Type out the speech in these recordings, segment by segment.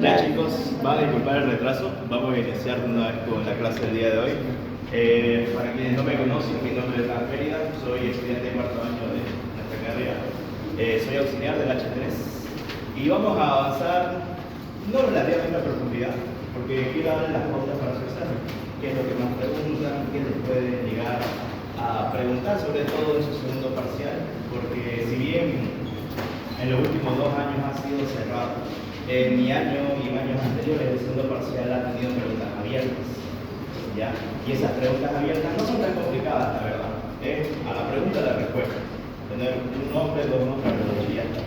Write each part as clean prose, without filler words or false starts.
Hola chicos, van a disculpar el retraso, vamos a iniciar de una vez con la clase del día de hoy. Para quienes no me conocen, mi nombre es Dan Mérida, soy estudiante de cuarto año de nuestra carrera, soy auxiliar del H3 y vamos a avanzar no relativamente a profundidad, porque quiero darles las pautas para su examen, qué es lo que más preguntan, qué les pueden llegar a preguntar, sobre todo en su segundo parcial, porque si bien en los últimos 2 años ha sido cerrado, en mi año y en años anteriores el segundo parcial ha tenido preguntas abiertas, ¿ya? Y esas preguntas abiertas no son tan complicadas, la verdad. Es a la pregunta y la respuesta. Tener un nombre, 2 nombres, y ya está.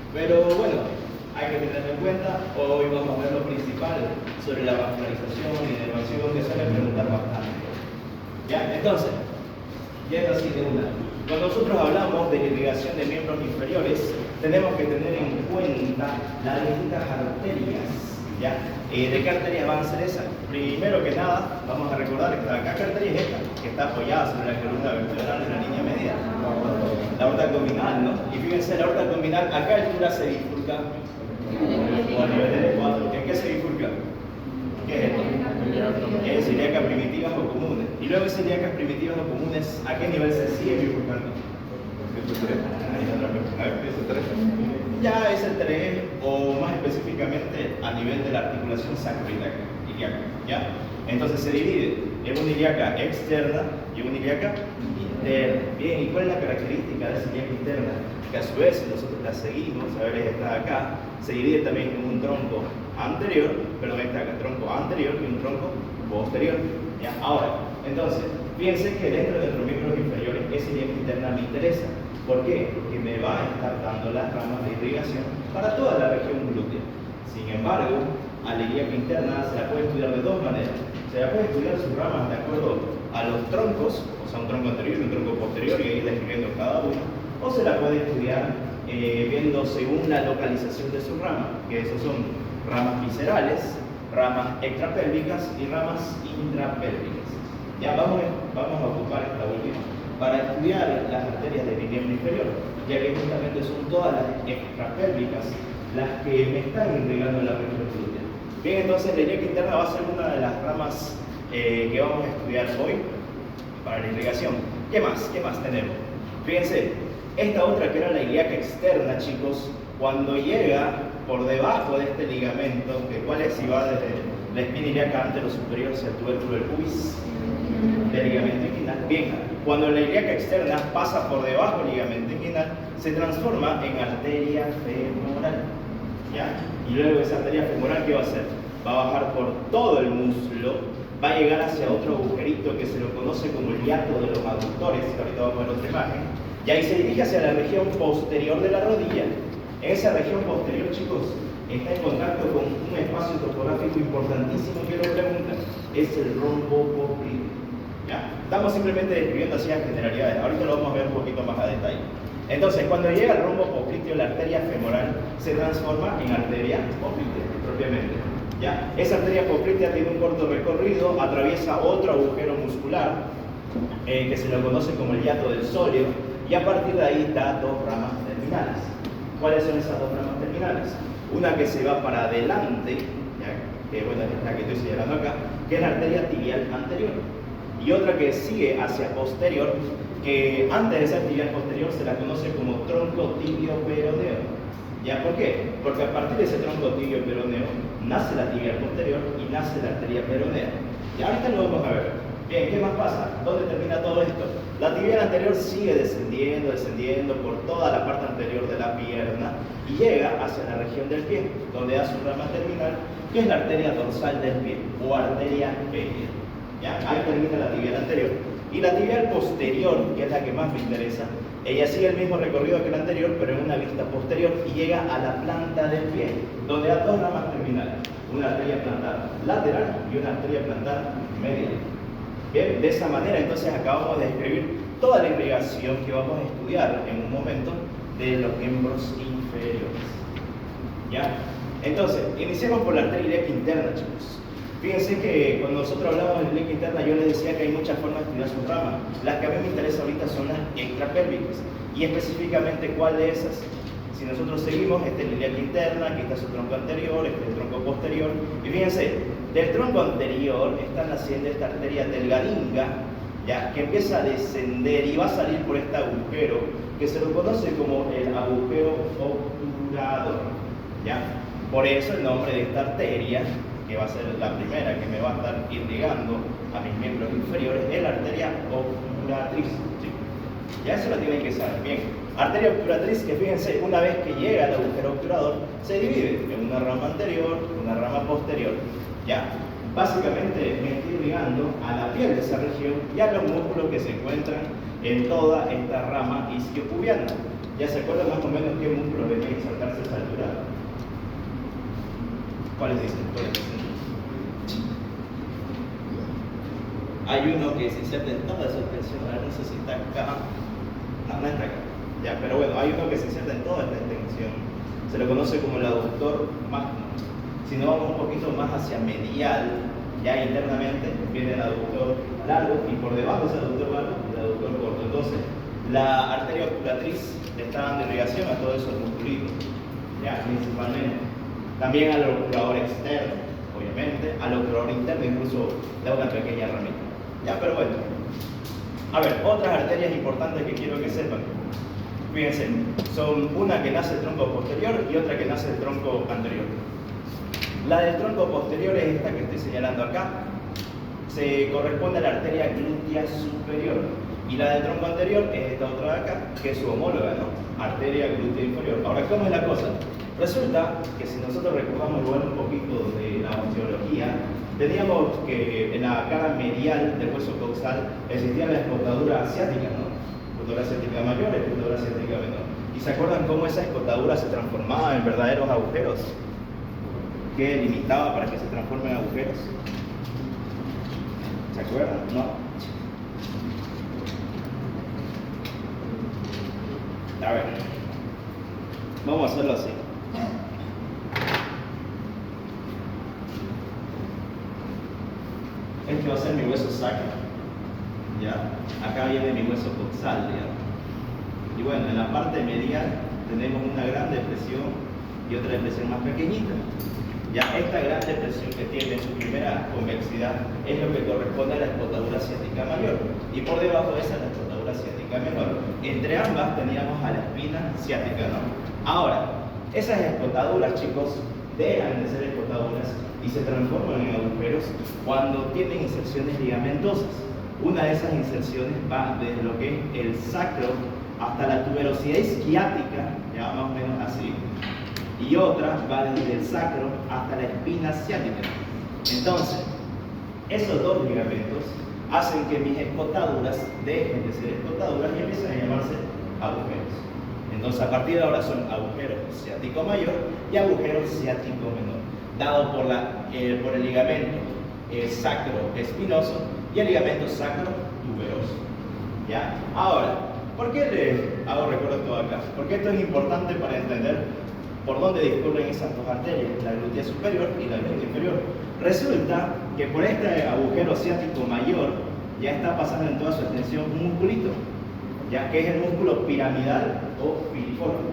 Pero bueno, hay que tenerlo en cuenta. Hoy vamos a ver lo principal sobre la vascularización y derivación, que suele preguntar bastante. ¿Ya? Entonces, yendo así de una. Cuando nosotros hablamos de irrigación de miembros inferiores, tenemos que tener en cuenta las distintas arterias, ¿ya? ¿De qué arterias van a ser esas? Primero que nada, vamos a recordar que acá, ¿qué arteria es esta? Que está apoyada sobre la columna vertebral de la línea media. La aorta abdominal, ¿no? Y fíjense, la aorta abdominal, ¿a qué altura se bifurca? A nivel del ecuador. ¿En qué se bifurca? ¿Qué es esto? Es ilíacas primitivas o comunes. Y luego esas ilíacas primitivas o comunes, ¿a qué nivel se sigue bifurcando? Ya es el 3 o más específicamente a nivel de la articulación sacroiliaca, ¿ya? Entonces se divide en una ilíaca externa y una ilíaca interna. Bien, ¿y cuál es la característica de esa ilíaca interna? Que a su vez, si nosotros la seguimos, a ver, está acá, se divide también en un tronco anterior, perdón, está acá, tronco anterior y un tronco posterior, ¿ya? Ahora, entonces, fíjense que dentro de nuestros miembros inferiores esa ilíaca interna me interesa. ¿Por qué? Porque me va a estar dando las ramas de irrigación para toda la región glútea. Sin embargo, a la ilíaca interna se la puede estudiar de 2 maneras. Se la puede estudiar sus ramas de acuerdo a los troncos, o sea, un tronco anterior y un tronco posterior, y ahí describiendo cada uno. O se la puede estudiar viendo según la localización de su rama, que esos son ramas viscerales, ramas extrapélvicas y ramas intrapélvicas. Ya vamos a ocupar esta última para estudiar las arterias del miembro inferior, ya que justamente son todas las extrapélvicas las que me están irrigando la región glútea. Bien, entonces la ilíaca interna va a ser una de las ramas que vamos a estudiar hoy para la irrigación. ¿Qué más? ¿Qué más tenemos? Fíjense, esta otra que era la ilíaca externa, chicos, cuando llega por debajo de este ligamento, que cuál es si va desde la espina ilíaca anterosuperior hacia el tubérculo del pubis, del ligamento inguinal. Bien, cuando la ilíaca externa pasa por debajo del ligamento inguinal, se transforma en arteria femoral, ¿ya? Y luego esa arteria femoral, ¿qué va a hacer? Va a bajar por todo el muslo, va a llegar hacia otro agujerito que se lo conoce como el hiato de los aductores, que ahorita vamos a ver otra imagen, y ahí se dirige hacia la región posterior de la rodilla. En esa región posterior, chicos, está en contacto con un espacio topográfico importantísimo que lo preguntan, es el rombo popliteo. ¿Ya? Estamos simplemente describiendo así las generalidades, ahorita lo vamos a ver un poquito más a detalle. Entonces, cuando llega el rombo popliteo, la arteria femoral se transforma en arteria poplitea, propiamente. ¿Ya? Esa arteria poplitea tiene un corto recorrido, atraviesa otro agujero muscular, que se lo conoce como el hiato del sóleo, y a partir de ahí da 2 ramas terminales. ¿Cuáles son esas 2 ramas terminales? Una que se va para adelante, ¿ya? Que bueno, es la que estoy señalando acá, que es la arteria tibial anterior. Y otra que sigue hacia posterior, que antes de ser tibial posterior se la conoce como tronco tibio peroneo. ¿Ya? ¿Por qué? Porque a partir de ese tronco tibio peroneo nace la tibial posterior y nace la arteria peronea. Y ahorita lo vamos a ver. Bien, ¿qué más pasa? ¿Dónde termina todo esto? La tibial anterior sigue descendiendo por toda la parte anterior de la pierna y llega hacia la región del pie, donde da su rama terminal, que es la arteria dorsal del pie o arteria pedia. ¿Ya? Ahí termina la tibial anterior. Y la tibial posterior, que es la que más me interesa, ella sigue el mismo recorrido que la anterior, pero en una vista posterior y llega a la planta del pie, donde da 2 ramas terminales, una arteria plantar lateral y una arteria plantar medial. Bien, de esa manera entonces acabamos de describir toda la irrigación que vamos a estudiar en un momento de los miembros inferiores. ¿Ya? Entonces, iniciemos por la arteria ilíaca interna, chicos. Fíjense que cuando nosotros hablamos de ilíaca interna, yo les decía que hay muchas formas de estudiar sus ramas. Las que a mí me interesan ahorita son las extrapélvicas. Y específicamente, ¿cuál de esas? Si nosotros seguimos, esta es la ilíaca interna, aquí está su tronco anterior, este es el tronco posterior. posterior. Y fíjense, del tronco anterior está naciendo esta arteria delgadinga, ya, que empieza a descender y va a salir por este agujero que se lo conoce como el agujero obturador, ¿ya? Por eso el nombre de esta arteria, que va a ser la primera que me va a estar irrigando a mis miembros inferiores, es la arteria obturatriz, ¿sí? Ya eso lo tienen que saber bien. Arteria obturatriz que, fíjense, una vez que llega al agujero obturador, se divide en una rama anterior, una rama posterior, ¿ya? Básicamente me estoy irrigando a la piel de esa región y a los músculos que se encuentran en toda esta rama isquiopubiana. ¿Ya se acuerdan más o menos qué músculos deben insertarse a esa altura? ¿Cuáles dicen? Hay uno que se inserta en toda esa extensión, no sé si está acá. No está acá. Ya, pero bueno, hay uno que se inserta en toda esta extensión. Se lo conoce como el aductor magno. Si no vamos un poquito más hacia medial, ya internamente viene el aductor largo y por debajo de ese aductor largo el aductor corto. Entonces, la arteria obturatriz le está dando irrigación a todos esos musculitos, ya, principalmente. También al obturador externo, obviamente, al obturador interno incluso da una pequeña ramita. Ya, pero bueno. A ver, otras arterias importantes que quiero que sepan. Fíjense, son una que nace del tronco posterior y otra que nace del tronco anterior. La del tronco posterior es esta que estoy señalando acá. Se corresponde a la arteria glútea superior. Y la del tronco anterior es esta otra de acá, que es su homóloga, ¿no? Arteria glútea inferior. Ahora, ¿cómo es la cosa? Resulta que si nosotros recogamos igual un poquito de la osteología, teníamos que en la cara medial del hueso coxal existía la escotadura asiática, ¿no? Escotadura asiática mayor, escotadura asiática menor. ¿Y se acuerdan cómo esa escotadura se transformaba en verdaderos agujeros? ¿Qué limitaba para que se transformen en agujeros? ¿Se acuerdan? No. A ver, vamos a hacerlo así. Este va a ser mi hueso sacro, ¿ya? Acá viene mi hueso coxal, digamos. Y bueno, en la parte medial tenemos una gran depresión y otra depresión más pequeñita. Ya esta gran depresión que tiene en su primera convexidad es lo que corresponde a la escotadura asiática mayor. Y por debajo de esa es la escotadura asiática menor. Entre ambas teníamos a la espina ciática, ¿no? Ahora, esas escotaduras, chicos, dejan de ser escotaduras y se transforman en agujeros cuando tienen inserciones ligamentosas. Una de esas inserciones va desde lo que es el sacro hasta la tuberosidad isquiática, ya más o menos así. Y otra va desde el sacro hasta la espina ciática. Entonces, esos dos ligamentos hacen que mis escotaduras dejen de ser escotaduras y empiecen a llamarse agujeros. Entonces, a partir de ahora son agujero ciático mayor y agujero ciático menor, dado por el ligamento sacro espinoso y el ligamento sacro tuberoso. ¿Ya? Ahora, ¿por qué les hago recuerdo todo acá? Porque esto es importante para entender por dónde discurren esas dos arterias, la glútea superior y la glútea inferior. Resulta que por este agujero ciático mayor ya está pasando en toda su extensión un musculito, ya que es el músculo piramidal o piriforme,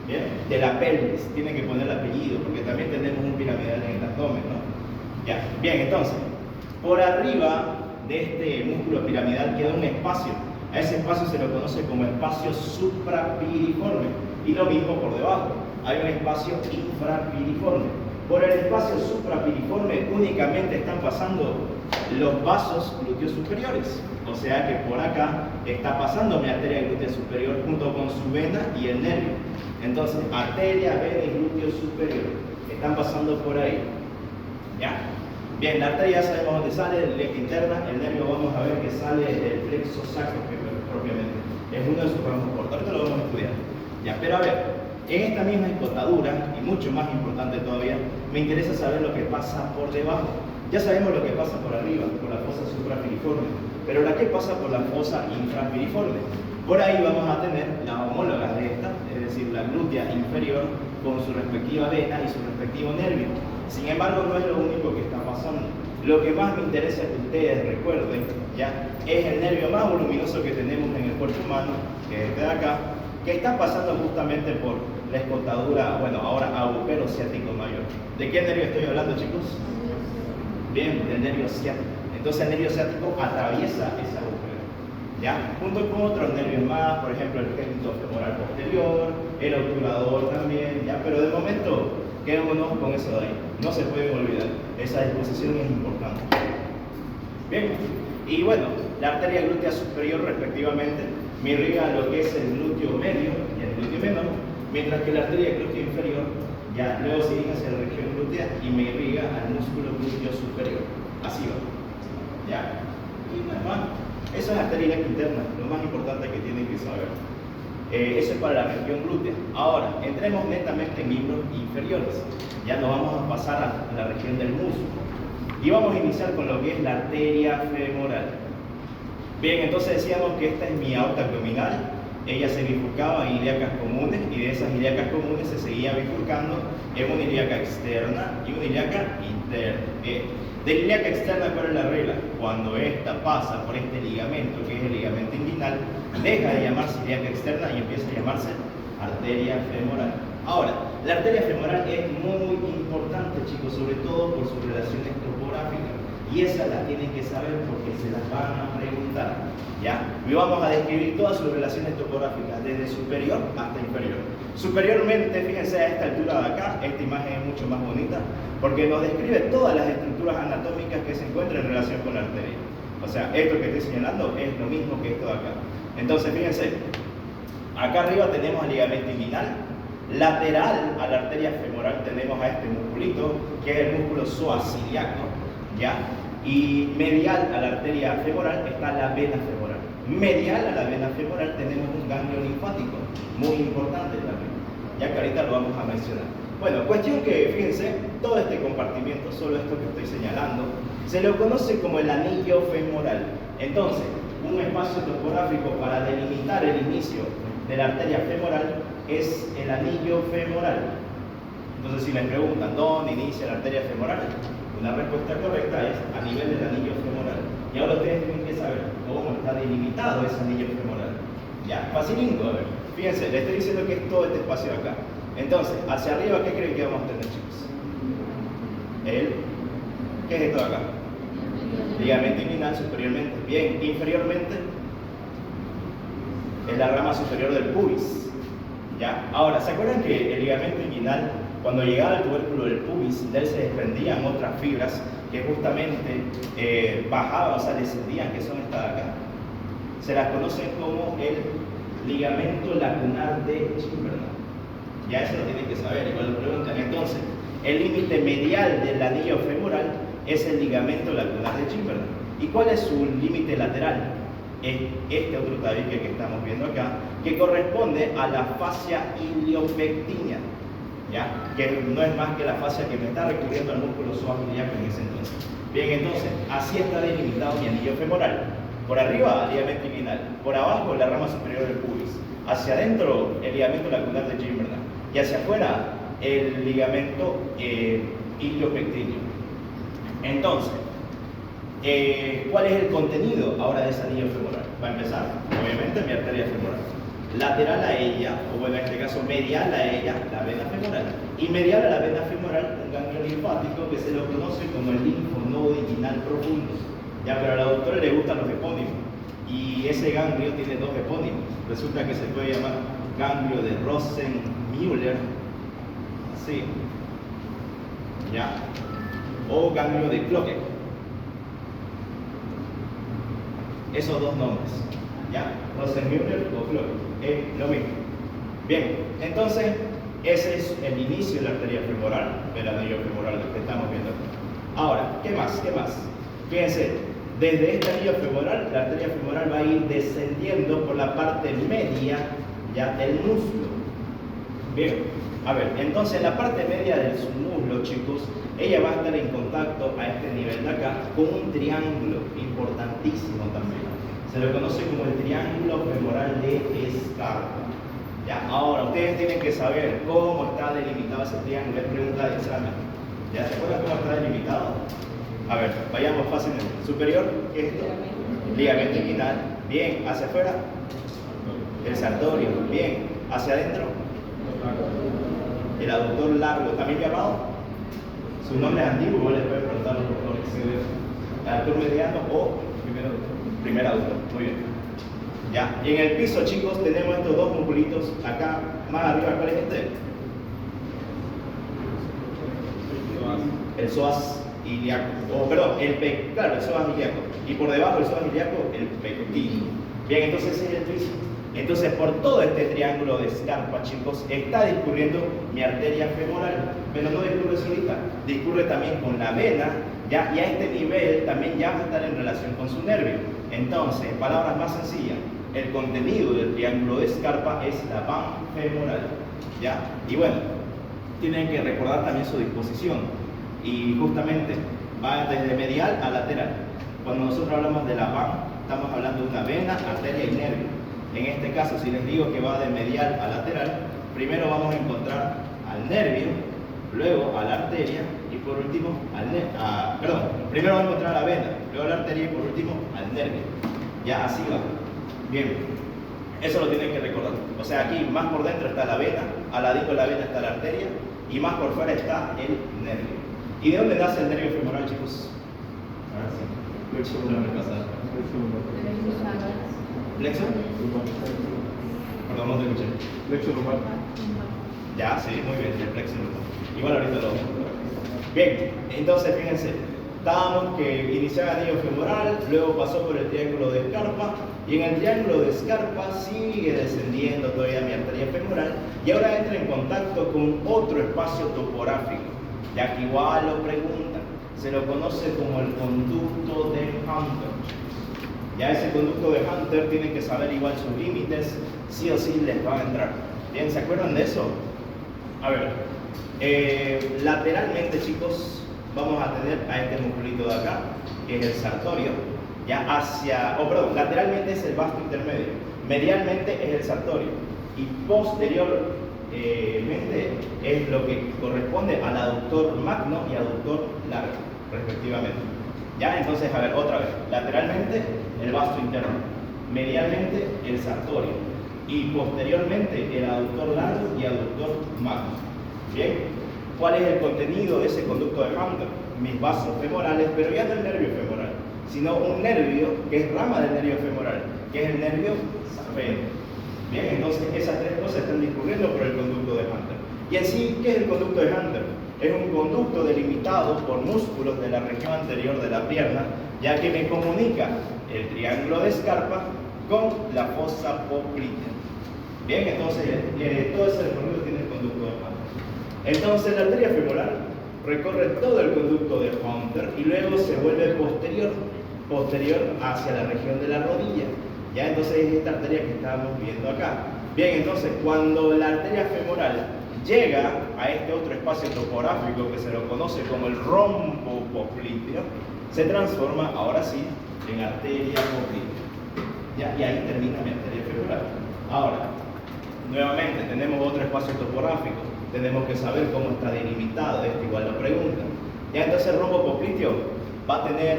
¿bien? De la pelvis. Tienen que poner el apellido porque también tenemos un piramidal en el abdomen, ¿no? Ya, bien, entonces, por arriba de este músculo piramidal queda un espacio. A ese espacio se lo conoce como espacio suprapiriforme y lo mismo por debajo. Hay un espacio infrapiriforme. Por el espacio suprapiriforme únicamente están pasando los vasos glúteos superiores. O sea que por acá está pasando mi arteria glútea superior junto con su vena y el nervio. Entonces, arteria, vena y glúteo superior están pasando por ahí. ¿Ya? Bien, la arteria ya sabemos dónde sale, del leque interna. El nervio vamos a ver que sale del plexo sacro propiamente. Es uno de sus ramos cortos. Ahorita lo vamos a estudiar. Ya, pero a ver, en esta misma escotadura, y mucho más importante todavía, me interesa saber lo que pasa por debajo. Ya sabemos lo que pasa por arriba, por la fosa suprapiriforme, pero ¿la que pasa por la fosa infrapiriforme? Por ahí vamos a tener las homólogas de esta, es decir, la glútea inferior con su respectiva vena y su respectivo nervio. Sin embargo, no es lo único que está pasando. Lo que más me interesa que ustedes recuerden, ya, es el nervio más voluminoso que tenemos en el cuerpo humano, que es este de acá, que está pasando justamente por la escotadura, bueno, ahora agujero ciático mayor. ¿De qué nervio estoy hablando, chicos? Bien, del nervio ciático. Entonces el nervio ciático atraviesa ese agujero, ¿ya? Junto con otros nervios más, por ejemplo el génito femoral posterior, el obturador también, ¿ya? Pero de momento quedémonos con eso de ahí. No se pueden olvidar, esa disposición es importante. Bien, y bueno, la arteria glútea superior respectivamente me irriga lo que es el glúteo medio y el glúteo menor, mientras que la arteria glútea inferior ya luego se dirige hacia la región glútea y me irriga al músculo glúteo superior. Así va. ¿Ya? Y nada más. Eso es arteria interna, lo más importante que tienen que saber. Eso es para la región glútea. Ahora, entremos netamente en miembros inferiores. Ya nos vamos a pasar a la región del músculo. Y vamos a iniciar con lo que es la arteria femoral. Bien, entonces decíamos que esta es mi aorta abdominal. Ella se bifurcaba en ilíacas comunes y de esas ilíacas comunes se seguía bifurcando en una ilíaca externa y una ilíaca interna. Bien. De la ilíaca externa, ¿cuál es la regla? Cuando esta pasa por este ligamento, que es el ligamento inguinal, deja de llamarse ilíaca externa y empieza a llamarse arteria femoral. Ahora, la arteria femoral es muy importante, chicos, sobre todo por sus relaciones topográficas. Y esas las tienen que saber porque se las van a preguntar, ¿ya? Y vamos a describir todas sus relaciones topográficas, desde superior hasta inferior. Superiormente, fíjense a esta altura de acá, esta imagen es mucho más bonita, porque nos describe todas las estructuras anatómicas que se encuentran en relación con la arteria. O sea, esto que estoy señalando es lo mismo que esto de acá. Entonces, fíjense, acá arriba tenemos el ligamento inguinal. Lateral a la arteria femoral tenemos a este musculito, que es el músculo psoas-ilíaco, ¿ya? Y medial a la arteria femoral está la vena femoral. Medial a la vena femoral tenemos un ganglio linfático, muy importante también, ya que ahorita lo vamos a mencionar. Bueno, cuestión que, fíjense, todo este compartimiento, solo esto que estoy señalando, se lo conoce como el anillo femoral. Entonces, un espacio topográfico para delimitar el inicio de la arteria femoral es el anillo femoral. Entonces, si me preguntan dónde inicia la arteria femoral, la respuesta correcta es a nivel del anillo femoral. Y ahora ustedes tienen que saber cómo está delimitado ese anillo femoral. Ya, facilito, a ver. Fíjense, les estoy diciendo que es todo este espacio de acá. Entonces, hacia arriba, ¿qué creen que vamos a tener, chicos? ¿Qué es esto de acá? Ligamento inguinal superiormente. Bien, inferiormente es la rama superior del pubis. ¿Ya? Ahora, ¿se acuerdan que el ligamento inguinal, cuando llegaba al tubérculo del pubis, de él se desprendían otras fibras que justamente bajaban, o sea, descendían, que son estas de acá? Se las conocen como el ligamento lacunar de Chamberlain. Ya eso lo tienen que saber, igual lo preguntan. Entonces, el límite medial del anillo femoral es el ligamento lacunar de Chamberlain. ¿Y cuál es su límite lateral? Es este otro tabique que estamos viendo acá, que corresponde a la fascia iliopectina, ¿ya? Que no es más que la fascia que me está recubriendo al músculo psoas-ilíaco en ese entonces. Bien, entonces, así está delimitado mi anillo femoral. Por arriba, el ligamento inguinal. Por abajo, la rama superior del pubis. Hacia adentro, el ligamento lacunar de Chamberlain. Y hacia afuera, el ligamento iliopectíneo. Entonces, ¿cuál es el contenido ahora de ese anillo femoral? Para empezar, obviamente mi arteria femoral. Lateral a ella, o bueno, en este caso medial a ella, la vena femoral. Y medial a la vena femoral, un ganglio linfático que se lo conoce como el linfonodo inguinal profundo. Ya, pero a la doctora le gustan los epónimos. Y ese ganglio tiene dos epónimos. Resulta que se puede llamar ganglio de Rosenmüller, así, ya, o ganglio de Cloquet. Esos dos nombres, ¿ya? Rosenmüller o Cloquet, es lo mismo. Bien, entonces, ese es el inicio de la arteria femoral, del anillo femoral que estamos viendo aquí. Ahora, ¿qué más? ¿Qué más? Fíjense, desde este anillo femoral, la arteria femoral va a ir descendiendo por la parte media, ya, del muslo. Bien, a ver, entonces en la parte media del muslo, chicos, ella va a estar en contacto a este nivel de acá con un triángulo importantísimo también. Se lo conoce como el triángulo femoral de Scarpa. Ya, ahora ustedes tienen que saber cómo está delimitado ese triángulo. Es pregunta de examen. ¿Ya se acuerdan cómo está delimitado? A ver, vayamos fácilmente. Superior, ¿qué es esto? Ligamento inguinal. Bien, hacia afuera, el sartorio. Bien, hacia adentro, el aductor largo, también llamado, su nombre es antiguo, igual les pueden preguntar a los doctores. Aductor mediano o primer aductor, muy bien. Ya, y en el piso, chicos, tenemos estos dos musculitos acá, más arriba, ¿cuál es este? El psoas ilíaco, claro, el psoas ilíaco, y por debajo del psoas ilíaco, el pectino. Bien, entonces ese es el piso. Entonces, por todo este triángulo de Scarpa, chicos, está discurriendo mi arteria femoral, pero no discurre solita, discurre también con la vena, ya, y a este nivel también ya va a estar en relación con su nervio. Entonces, en palabras más sencillas, el contenido del triángulo de Scarpa es la van femoral, ¿ya? Y bueno, tienen que recordar también su disposición, y justamente va desde medial a lateral. Cuando nosotros hablamos de la van, estamos hablando de una vena, arteria y nervio. En este caso, si les digo que va de medial a lateral, primero vamos a encontrar al nervio, luego a la arteria y por último primero vamos a encontrar a la vena, luego a la arteria y por último al nervio. Ya así va. Bien, eso lo tienen que recordar. O sea, aquí más por dentro está la vena, al ladito de la vena está la arteria y más por fuera está el nervio. ¿Y de dónde nace el nervio femoral, chicos? ¿Plexo? Perdón, no te escuché. Plexo lumbar. Ya, sí, muy bien, el plexo lumbar. Igual ahorita lo vamos a ver. Bien, entonces fíjense, estábamos que iniciaba el anillo femoral, luego pasó por el triángulo de Scarpa, y en el triángulo de Scarpa sigue descendiendo todavía mi arteria femoral, y ahora entra en contacto con otro espacio topográfico, ya que igual lo preguntan, se lo conoce como el conducto de Hunter. Ya ese conducto de Hunter tienen que saber igual sus límites, sí o sí les va a entrar. Bien, ¿se acuerdan de eso? A ver, lateralmente, chicos, vamos a tener a este musculito de acá, que es el sartorio, ya lateralmente es el vasto intermedio, medialmente es el sartorio, y posteriormente es lo que corresponde al aductor magno y aductor largo, respectivamente. Ya, entonces, a ver, otra vez, lateralmente el vasto interno, medialmente el sartorio y posteriormente el aductor largo y aductor magno. Bien, ¿cuál es el contenido de ese conducto de Hunter? Mis vasos femorales, pero ya no el nervio femoral, sino un nervio que es rama del nervio femoral, que es el nervio safeno. Bien, entonces esas tres cosas están discurriendo por el conducto de Hunter. Y en sí, ¿qué es el conducto de Hunter? Es un conducto delimitado por músculos de la región anterior de la pierna, ya que me comunica el triángulo de Scarpa con la fosa poplitea. Bien, entonces todo ese recorrido tiene el conducto de Hunter. Entonces la arteria femoral recorre todo el conducto de Hunter y luego se vuelve posterior hacia la región de la rodilla. Ya, entonces es esta arteria que estamos viendo acá. Bien, entonces cuando la arteria femoral llega a este otro espacio topográfico que se lo conoce como el rombo popliteo, se transforma ahora sí en arteria poplitea. Ya, y ahí termina mi arteria femoral. Ahora, nuevamente tenemos otro espacio topográfico, tenemos que saber cómo está delimitado, esto igual lo preguntan. Ya, entonces el rombo popliteo va a tener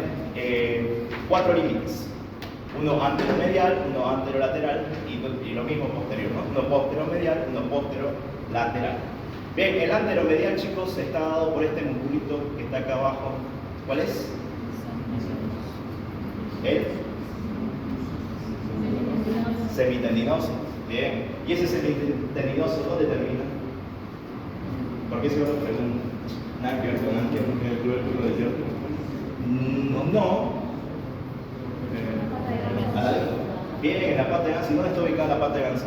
4 límites. Uno anteromedial, uno anterolateral y lo mismo posterior, ¿no? Uno posteromedial, uno posterolateral. Bien, el anteromedial, chicos, está dado por este musculito que está acá abajo. ¿Cuál es? El semitendinoso. Bien. ¿Y ese semitendinoso dónde termina? ¿Por qué se lo pregunta? Nada que ver con ¿El tubérculo de hierro? No. Bien, en la pata de ganso. ¿Dónde está ubicada la pata de ganso?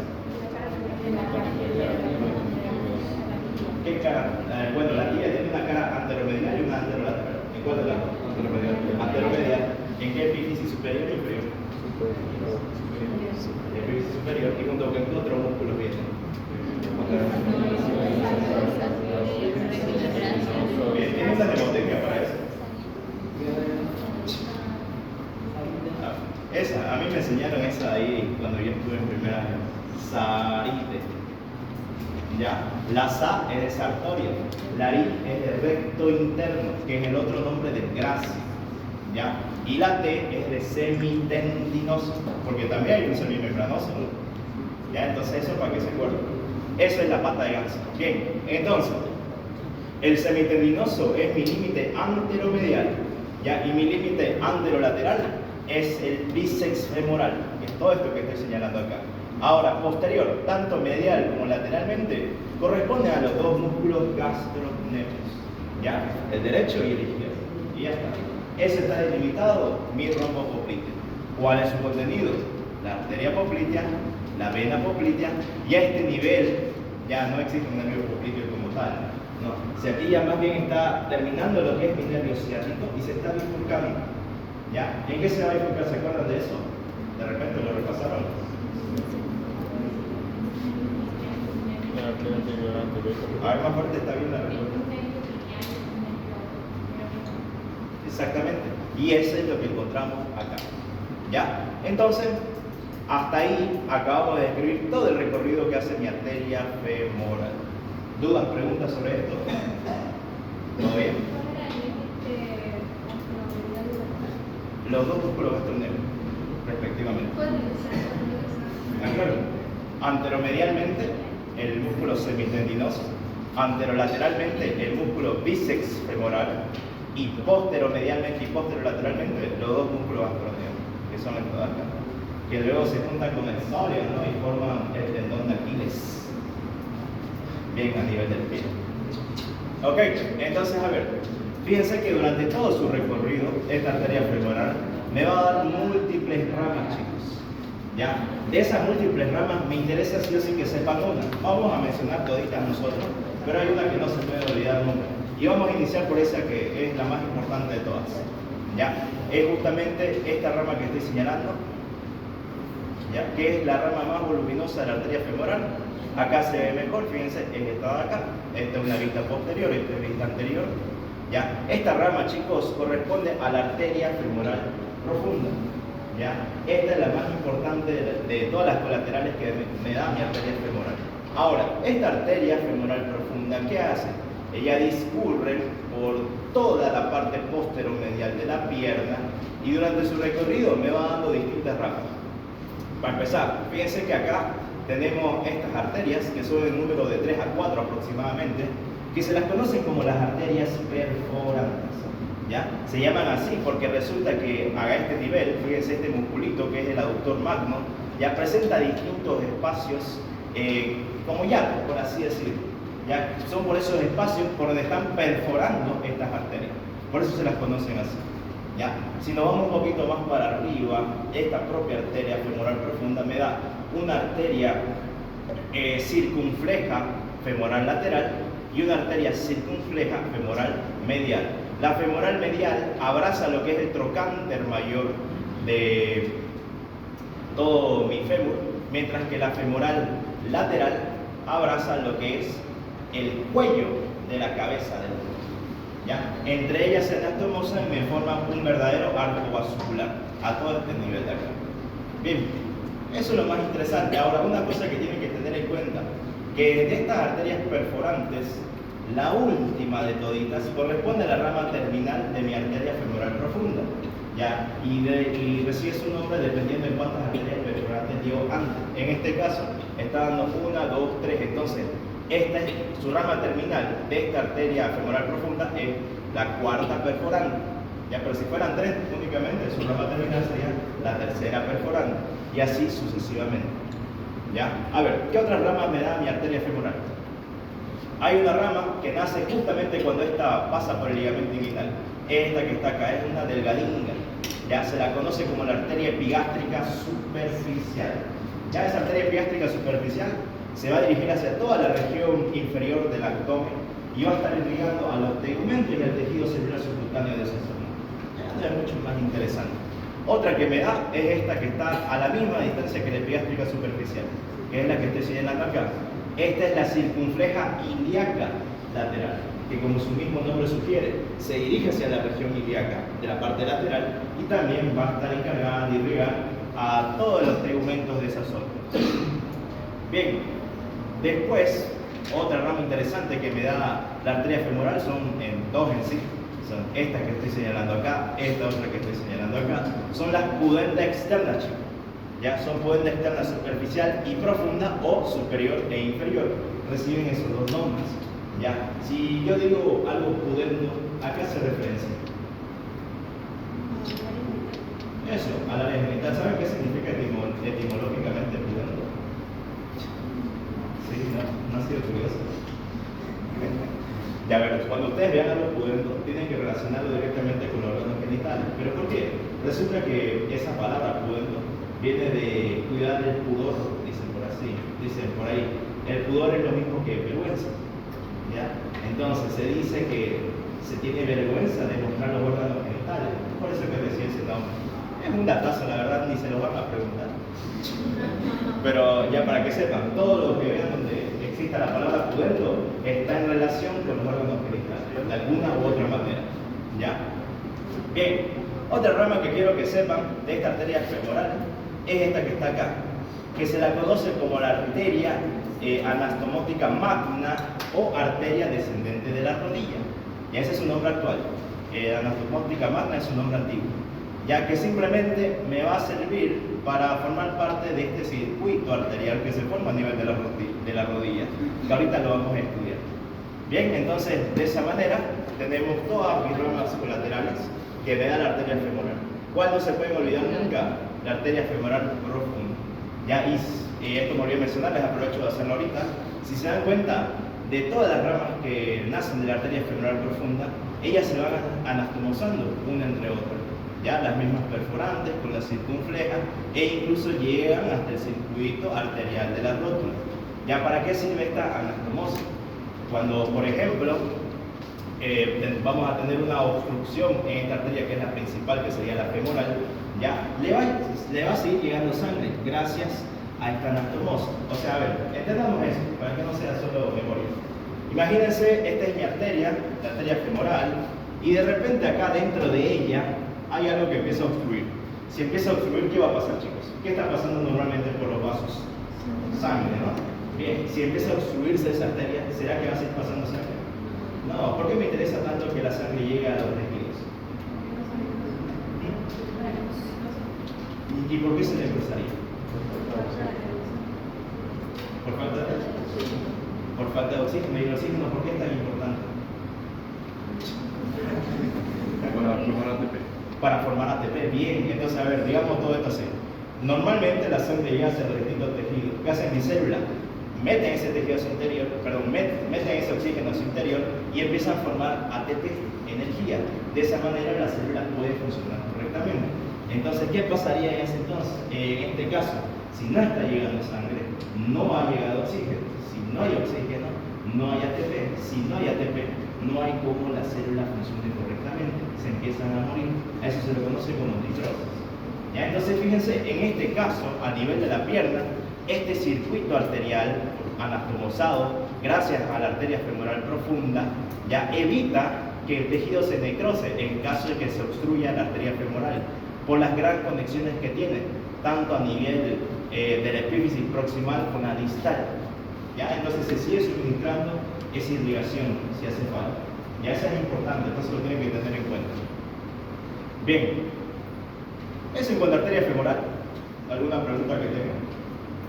¿Qué cara? Bueno, la tibia tiene una cara anteromedial y una anterolateral. ¿En cuál de las dos? Anteromedial. ¿En qué epífisis superior o inferior? Epífisis superior. ¿Y junto con qué otros músculos vienen? Bien, ¿tiene una mnemotecnia para eso? Esa, a mí me enseñaron esa ahí cuando yo estuve en primer año. Sarite. ¿Ya? La sa es de sartorio, la ri es de recto interno, que es el otro nombre del grácil. ¿Ya? Y la T es de semitendinoso, porque también hay un semimembranoso, ¿no? ¿Ya? Entonces eso para que se acuerden. Eso es la pata de ganso. Bien, entonces, el semitendinoso es mi límite anteromedial, ¿ya? Y mi límite anterolateral es el bíceps femoral, que es todo esto que estoy señalando acá. Ahora, posterior, tanto medial como lateralmente, corresponde a los dos músculos gastrocnemios, ¿ya? El derecho y el izquierdo. Y ya está. Ese está delimitado, mi rombo popliteo. ¿Cuál es su contenido? La arteria poplitea, la vena poplitea, y a este nivel ya no existe un nervio popliteo como tal. No, si aquí ya más bien está terminando lo que es mi nervio ciático y se está bifurcando. ¿Ya? ¿En qué se va a bifurcar? ¿Se acuerdan de eso? De repente lo repasaron. A ver, más fuerte, está bien la respuesta. Exactamente. Y eso es lo que encontramos acá. ¿Ya? Entonces, hasta ahí acabamos de describir todo el recorrido que hace mi arteria femoral. ¿Dudas, preguntas sobre esto? ¿Todo bien? Los dos músculos gastrocnemios, respectivamente. Claro. Anteromedialmente, el músculo semitendinoso. Anterolateralmente, el músculo bíceps femoral. Y posteromedialmente y posterolateralmente, los dos músculos gastrocnemios, que son estos de acá, que luego se juntan con el sóleo, ¿no? Y forman el tendón de Aquiles. Bien, a nivel del pie. Ok, entonces a ver, fíjense que durante todo su recorrido, esta arteria femoral me va a dar múltiples ramas, chicos. ¿Ya? De esas múltiples ramas me interesa sí o sí que sepan una. Vamos a mencionar toditas nosotros, pero hay una que no se puede olvidar nunca. Y vamos a iniciar por esa que es la más importante de todas. ¿Ya? Es justamente esta rama que estoy señalando, ¿ya? Que es la rama más voluminosa de la arteria femoral. Acá se ve mejor, fíjense, es esta de acá. Esta es una vista posterior, esta es vista anterior. ¿Ya? Esta rama, chicos, corresponde a la arteria femoral profunda. ¿Ya? Esta es la más importante de todas las colaterales que me da mi arteria femoral. Ahora, esta arteria femoral profunda, ¿qué hace? Ella discurre por toda la parte posteromedial de la pierna y durante su recorrido me va dando distintas ramas. Para empezar, fíjense que acá tenemos estas arterias que son en número de 3 a 4 aproximadamente, que se las conocen como las arterias perforantes. ¿Ya? Se llaman así porque resulta que a este nivel, fíjense, este musculito que es el aductor magno, ya presenta distintos espacios como llagas, por así decirlo. ¿Ya? Son por esos espacios por donde están perforando estas arterias. Por eso se las conocen así. ¿Ya? Si nos vamos un poquito más para arriba, esta propia arteria femoral profunda me da una arteria circunfleja femoral lateral y una arteria circunfleja femoral medial. La femoral medial abraza lo que es el trocánter mayor de todo mi fémur, mientras que la femoral lateral abraza lo que es el cuello de la cabeza del cuerpo. ¿Ya? Entre ellas se anastomosan y me forman un verdadero arco vascular a todo este nivel de acá. Bien, eso es lo más interesante. Ahora, una cosa que tienen que tener en cuenta, que de estas arterias perforantes, la última de toditas corresponde a la rama terminal de mi arteria femoral profunda. ¿Ya? Y recibe su nombre dependiendo de cuántas arterias perforantes dio antes. En este caso, está dando 1, 2, 3. Entonces, esta es su rama terminal de esta arteria femoral profunda, es la cuarta perforante. ¿Ya? Pero si fueran 3 únicamente, su rama terminal sería la tercera perforante. Y así sucesivamente. ¿Ya? A ver, ¿qué otras ramas me da mi arteria femoral? Hay una rama que nace justamente cuando esta pasa por el ligamento inguinal. Esta que está acá es una delgadinga. Ya se la conoce como la arteria epigástrica superficial. Ya esa arteria epigástrica superficial se va a dirigir hacia toda la región inferior del abdomen y va a estar irrigando a los tegumentos y al tejido celular subcutáneo de esa zona. Ya es mucho más interesante. Otra que me da es esta que está a la misma distancia que la epigástrica superficial, que es la que estoy señalando acá. Esta es la circunfleja ilíaca lateral, que como su mismo nombre sugiere, se dirige hacia la región ilíaca de la parte lateral y también va a estar encargada de irrigar a todos los tegumentos de esa zona. Bien, después, otra rama interesante que me da la arteria femoral son dos en sí. Son estas que estoy señalando acá, esta otra que estoy señalando acá. Son las pudenda externas, chicos. Ya son pudenda externa superficial y profunda o superior e inferior. Reciben esos dos nombres. Ya, si yo digo algo pudendo, ¿a qué hace referencia? Eso, al área genital. ¿Saben qué significa etimológicamente pudendo? Sí, no ha sido curioso. Ya ver, cuando ustedes vean algo pudendo, tienen que relacionarlo directamente con los órganos genitales. ¿Pero por qué? Resulta que esa palabra pudendo viene de cuidar el pudor, dicen por así, dicen por ahí. El pudor es lo mismo que vergüenza. ¿Ya? Entonces se dice que se tiene vergüenza de mostrar los órganos genitales. Por eso que decía ese nombre. Es un datazo, la verdad, ni se lo van a preguntar. Pero ya para que sepan, todo lo que vean donde exista la palabra pudendo está en relación con los órganos genitales, de alguna u otra manera. ¿Ya? Bien, otra rama que quiero que sepan de esta arteria femoral es esta que está acá, que se la conoce como la arteria anastomótica magna o arteria descendente de la rodilla. Y ese es su nombre actual. Anastomótica magna es su nombre antiguo, ya que simplemente me va a servir para formar parte de este circuito arterial que se forma a nivel de la rodilla, que ahorita lo vamos a estudiar. Bien, entonces de esa manera tenemos todas mis ramas colaterales que me da la arteria femoral. ¿Cuál no se puede olvidar nunca? La arteria femoral profunda. Ya, y esto me olvidé mencionar, les aprovecho de hacerlo ahorita. Si se dan cuenta, de todas las ramas que nacen de la arteria femoral profunda, ellas se van anastomosando una entre otras. Ya, las mismas perforantes con la circunfleja e incluso llegan hasta el circuito arterial de la rótula. ¿Ya para qué sirve esta anastomosis? Cuando, por ejemplo, vamos a tener una obstrucción en esta arteria que es la principal, que sería la femoral, ya le va a seguir llegando sangre gracias a esta anastomosis. O sea, a ver, entendamos eso, para que no sea solo memoria. Imagínense, esta es mi arteria, la arteria femoral, y de repente acá dentro de ella hay algo que empieza a obstruir. Si empieza a obstruir, ¿qué va a pasar, chicos? ¿Qué está pasando normalmente por los vasos? Sangre, ¿no? Bien, si empieza a obstruirse esa arteria, ¿será que va a seguir pasando sangre? No, ¿por qué me interesa tanto que la sangre llegue a los tejidos? ¿Y por qué se le cruzaría? Por falta de oxígeno. ¿Y el oxígeno por qué es tan importante? Para formar ATP. Para formar ATP, bien. Entonces, a ver, digamos todo esto así. Normalmente la sangre llega hacia los distintos tejidos. ¿Qué hacen mis células? Meten ese tejido a su interior, meten ese oxígeno a su interior y empiezan a formar ATP, energía. De esa manera la célula puede funcionar correctamente. Entonces, ¿qué pasaría en ese entonces? En este caso, si no está llegando sangre, no ha llegado oxígeno. Si no hay oxígeno, no hay ATP. Si no hay ATP, no hay cómo la célula funcione correctamente. Se empiezan a morir. A eso se le conoce como necrosis. ¿Ya? Entonces, fíjense, en este caso, a nivel de la pierna, este circuito arterial anastomosado, gracias a la arteria femoral profunda, ya evita que el tejido se necrose en caso de que se obstruya la arteria femoral, por las grandes conexiones que tiene, tanto a nivel de la epífisis proximal con la distal. ¿Ya? Entonces se sigue suministrando esa irrigación si hace falta. Ya eso es importante, entonces lo tienen que tener en cuenta. Bien, eso en cuanto a arteria femoral. ¿Alguna pregunta que tengan?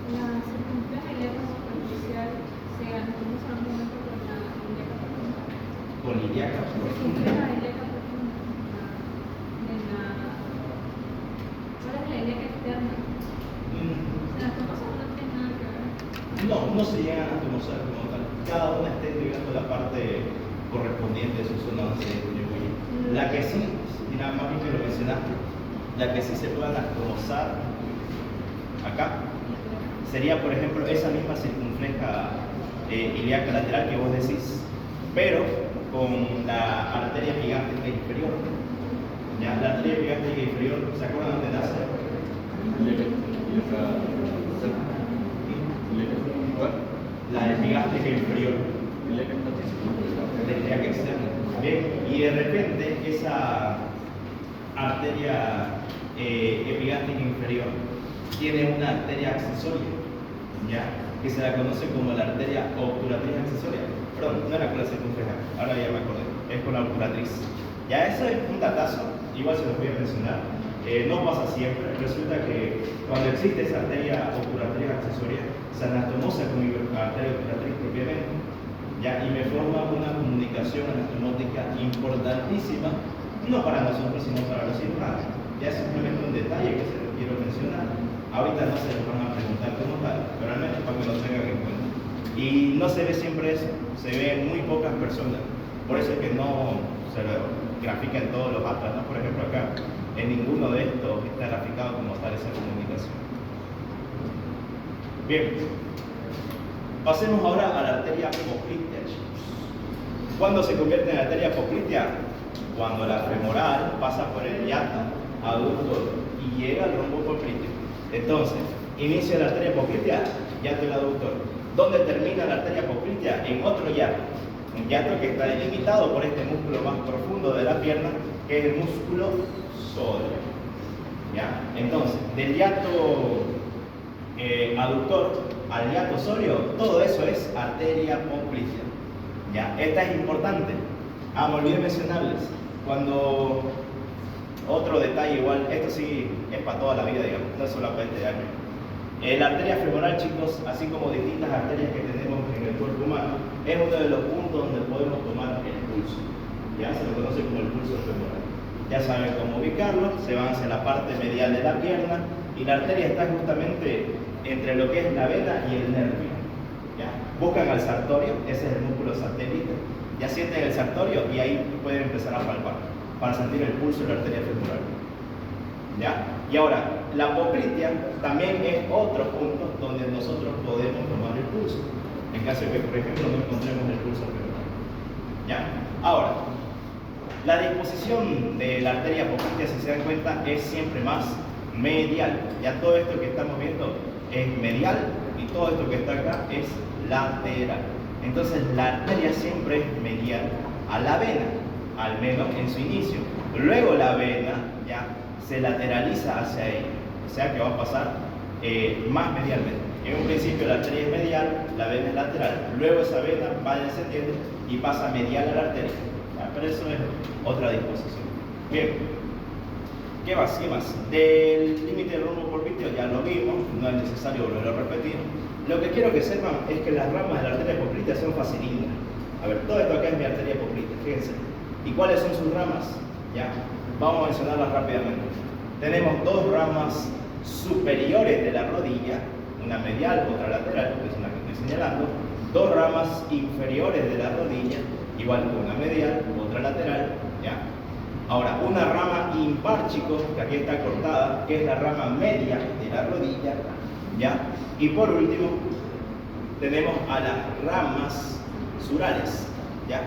La circunfleja ilíaca superficial se anastomosa al momento con la ilíaca profunda. Con ilíaca Circunfleja profunda. ilíaca profunda. ¿Cuál es la ilíaca externa? ¿Se anastomosa o no tiene nada que ver? No se llegan a anatomosar como tal. Cada una está entregando la parte correspondiente de su zona donde se distribuye. La que sí, y nada más bien que lo mencionaste, la que sí se puede anatomosar acá sería, por ejemplo, esa misma circunfleja ilíaca lateral que vos decís, pero con la arteria epigástica inferior. ¿Ya? La arteria epigástica inferior, ¿se acuerdan dónde nace? La epigástica inferior. La ilíaca externa. Bien, y de repente esa arteria epigástica inferior tiene una arteria accesoria, ¿ya? Que se la conoce como la arteria obturatriz accesoria. Perdón, no era con la circunfleja, ahora ya me acordé, es con la obturatriz. Ya eso es un datazo, igual se los voy a mencionar. no pasa siempre. Resulta que cuando existe esa arteria obturatriz accesoria, se anastomosa con mi arteria obturatriz propiamente, ¿ya? Y me forma una comunicación anatomótica importantísima, no para nosotros, sino para los cirujanos. Ya es simplemente un detalle que se lo quiero mencionar. Ahorita no se lo van a preguntar como tal, pero al menos para que lo tengan en cuenta. Y no se ve siempre eso, se ve en muy pocas personas. Por eso es que no se lo grafica en todos los atlas, ¿no? Por ejemplo acá, en ninguno de estos está graficado como tal esa comunicación. Bien, pasemos ahora a la arteria poplitea. ¿Cuándo se convierte en arteria poplitea? Cuando la femoral pasa por el hiato aductor y llega al rombo popliteo. Entonces, inicia la arteria poplitea, hiato el aductor. ¿Dónde termina la arteria poplitea? En otro hiato. Un hiato que está delimitado por este músculo más profundo de la pierna, que es el músculo sóleo. ¿Ya? Entonces, del hiato aductor al hiato sóleo, todo eso es arteria poplitea. ¿Ya? Esta es importante. Me olvidé mencionarles. Cuando, otro detalle igual, esto sí es para toda la vida, digamos, no es solo para este año. La arteria femoral, chicos, así como distintas arterias que tenemos en el cuerpo humano, es uno de los puntos donde podemos tomar el pulso. Ya se lo conoce como el pulso femoral. Ya saben cómo ubicarlo, se van hacia la parte medial de la pierna y la arteria está justamente entre lo que es la vena y el nervio. ¿Ya? Buscan al sartorio, ese es el músculo satélite. Ya sienten el sartorio y ahí pueden empezar a palpar para sentir el pulso de la arteria femoral. ¿Ya? Y ahora, la poplitea también es otro punto donde nosotros podemos tomar el pulso, en caso de que, por ejemplo, no encontremos el pulso femoral. ¿Ya? Ahora, la disposición de la arteria poplitea, si se dan cuenta, es siempre más medial. Ya todo esto que estamos viendo es medial y todo esto que está acá es lateral. Entonces, la arteria siempre es medial a la vena, al menos en su inicio. Luego la vena ya se lateraliza hacia ella, o sea que va a pasar más medialmente. En un principio la arteria es medial, la vena es lateral, luego esa vena va descendiendo y pasa medial a la arteria. ¿Ya? Pero eso es otra disposición. Bien, ¿qué más? ¿Qué más? Del límite del rombo popliteo ya lo vimos, no es necesario volverlo a repetir. Lo que quiero que sepan es que las ramas de la arteria poplitea son facilíneas. A ver, todo esto acá es mi arteria poplitea, fíjense. ¿Y cuáles son sus ramas? Ya, vamos a mencionarlas rápidamente. Tenemos dos ramas superiores de la rodilla, una medial, otra lateral, que es una que estoy señalando. Dos ramas inferiores de la rodilla, igual una medial, otra lateral. ¿Ya? Ahora, una rama impar, chicos, que aquí está cortada, que es la rama media de la rodilla. ¿Ya? Y por último, tenemos a las ramas surales, ¿ya?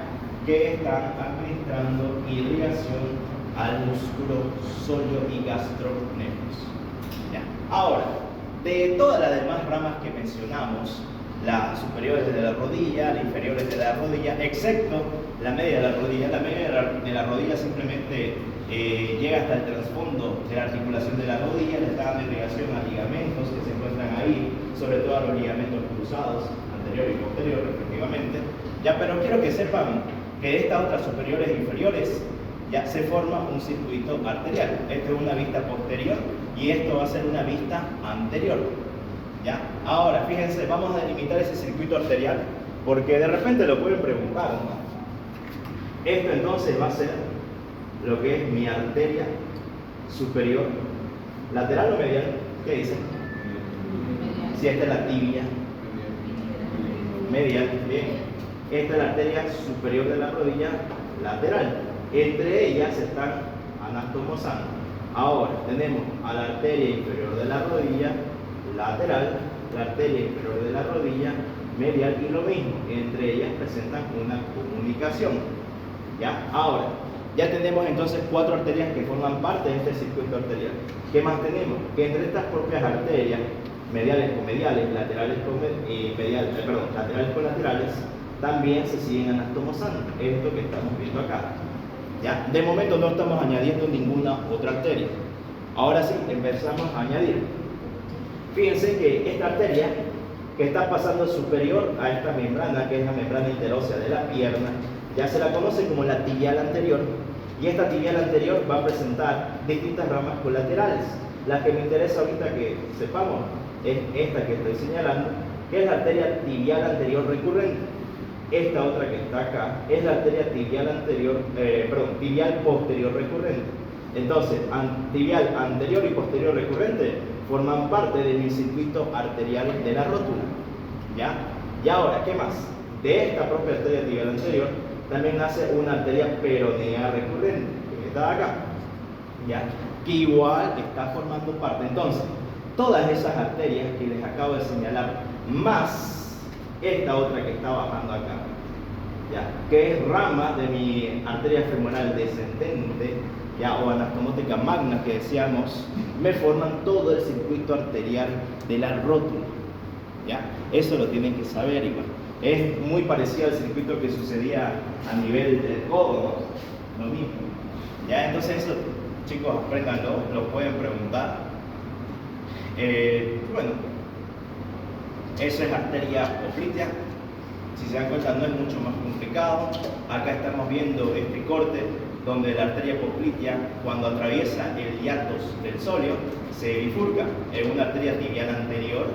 Que están administrando irrigación al músculo sóleo y gastrocnemius. ¿Ya? Ahora, de todas las demás ramas que mencionamos, las superiores de la rodilla, las inferiores de la rodilla, excepto la media de la rodilla. La media de la rodilla simplemente llega hasta el trasfondo de la articulación de la rodilla, le está dando irrigación a ligamentos que se encuentran ahí, sobre todo a los ligamentos cruzados, anterior y posterior respectivamente. Ya, pero quiero que sepan que de estas otras superiores e inferiores ya se forma un circuito arterial. Esto es una vista posterior y esto va a ser una vista anterior. ¿Ya? Ahora, fíjense, vamos a delimitar ese circuito arterial porque de repente lo pueden preguntar, ¿no? Esto entonces va a ser lo que es mi arteria superior, lateral o medial. ¿Qué dicen? Si esta es la tibia, medial, bien. Esta es la arteria superior de la rodilla, lateral. Entre ellas se están anastomosando. Ahora tenemos a la arteria inferior de la rodilla, lateral, la arteria inferior de la rodilla, medial, y lo mismo, entre ellas presentan una comunicación. ¿Ya? Ahora, ya tenemos entonces 4 arterias que forman parte de este circuito arterial. ¿Qué más tenemos? Que entre estas propias arterias, mediales con mediales, laterales con laterales con laterales, también se siguen anastomosando. Esto que estamos viendo acá. ¿Ya? De momento no estamos añadiendo ninguna otra arteria. Ahora sí, empezamos a añadir. Fíjense que esta arteria que está pasando superior a esta membrana, que es la membrana interósea de la pierna, ya se la conoce como la tibial anterior, Y esta tibial anterior va a presentar distintas ramas colaterales. La que me interesa ahorita que sepamos es esta que estoy señalando, que es la arteria tibial anterior recurrente. Esta otra que está acá es la arteria tibial tibial posterior recurrente. Entonces, tibial anterior y posterior recurrente forman parte de mi circuito arterial de la rótula. ¿Ya? Y ahora, ¿qué más? De esta propia arteria tibial anterior también nace una arteria peronea recurrente, que está acá. ¿Ya? Que igual está formando parte. Entonces, todas esas arterias que les acabo de señalar, más esta otra que está bajando acá, ¿ya? Que es rama de mi arteria femoral descendente, ¿ya? O anastomótica magna que decíamos, me forman todo el circuito arterial de la rótula. ¿Ya? Eso lo tienen que saber igual. Es muy parecido al circuito que sucedía a nivel del codo, ¿no? Lo mismo. ¿Ya? Entonces eso, chicos, apréndanlo, lo pueden preguntar. Bueno, eso es arteria poplitea. Si se dan cuenta, no es mucho más complicado. Acá estamos viendo este corte donde la arteria poplitea, cuando atraviesa el hiatus del sóleo, se bifurca en una arteria tibial anterior,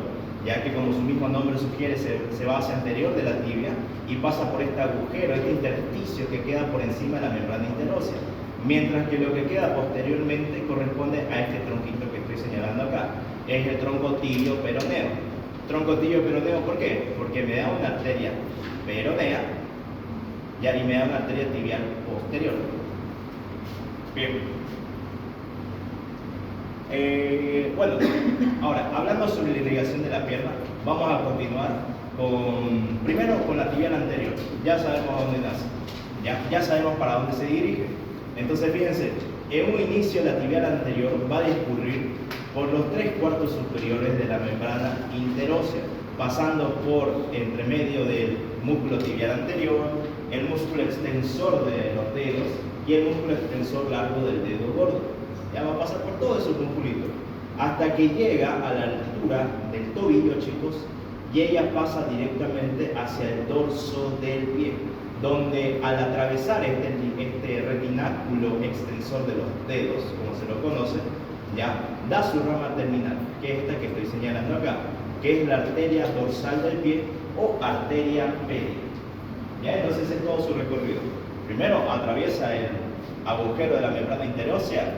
ya que como su mismo nombre sugiere, se va hacia anterior de la tibia y pasa por este agujero, este intersticio que queda por encima de la membrana interósea. Mientras que lo que queda posteriormente corresponde a este tronquito que estoy señalando acá. Es el tronco tibio peroneo. Tronco tibio peroneo, ¿por qué? Porque me da una arteria peronea y me da una arteria tibial posterior. Bien. Bueno, ahora, hablando sobre la irrigación de la pierna, vamos a continuar primero con la tibial anterior. Ya sabemos dónde nace, ya sabemos para dónde se dirige. Entonces, fíjense, en un inicio la tibial anterior va a discurrir por los 3/4 superiores de la membrana interósea, pasando por entre medio del músculo tibial anterior, el músculo extensor de los dedos y el músculo extensor largo del dedo gordo. Ya va a pasar por todos esos musculitos hasta que llega a la altura del tobillo, chicos, y ella pasa directamente hacia el dorso del pie, donde al atravesar este retináculo extensor de los dedos, como se lo conoce, ya da su rama terminal, que es esta que estoy señalando acá, que es la arteria dorsal del pie o arteria pedia. ¿Ya? Entonces es todo su recorrido. Primero atraviesa el agujero de la membrana interósea,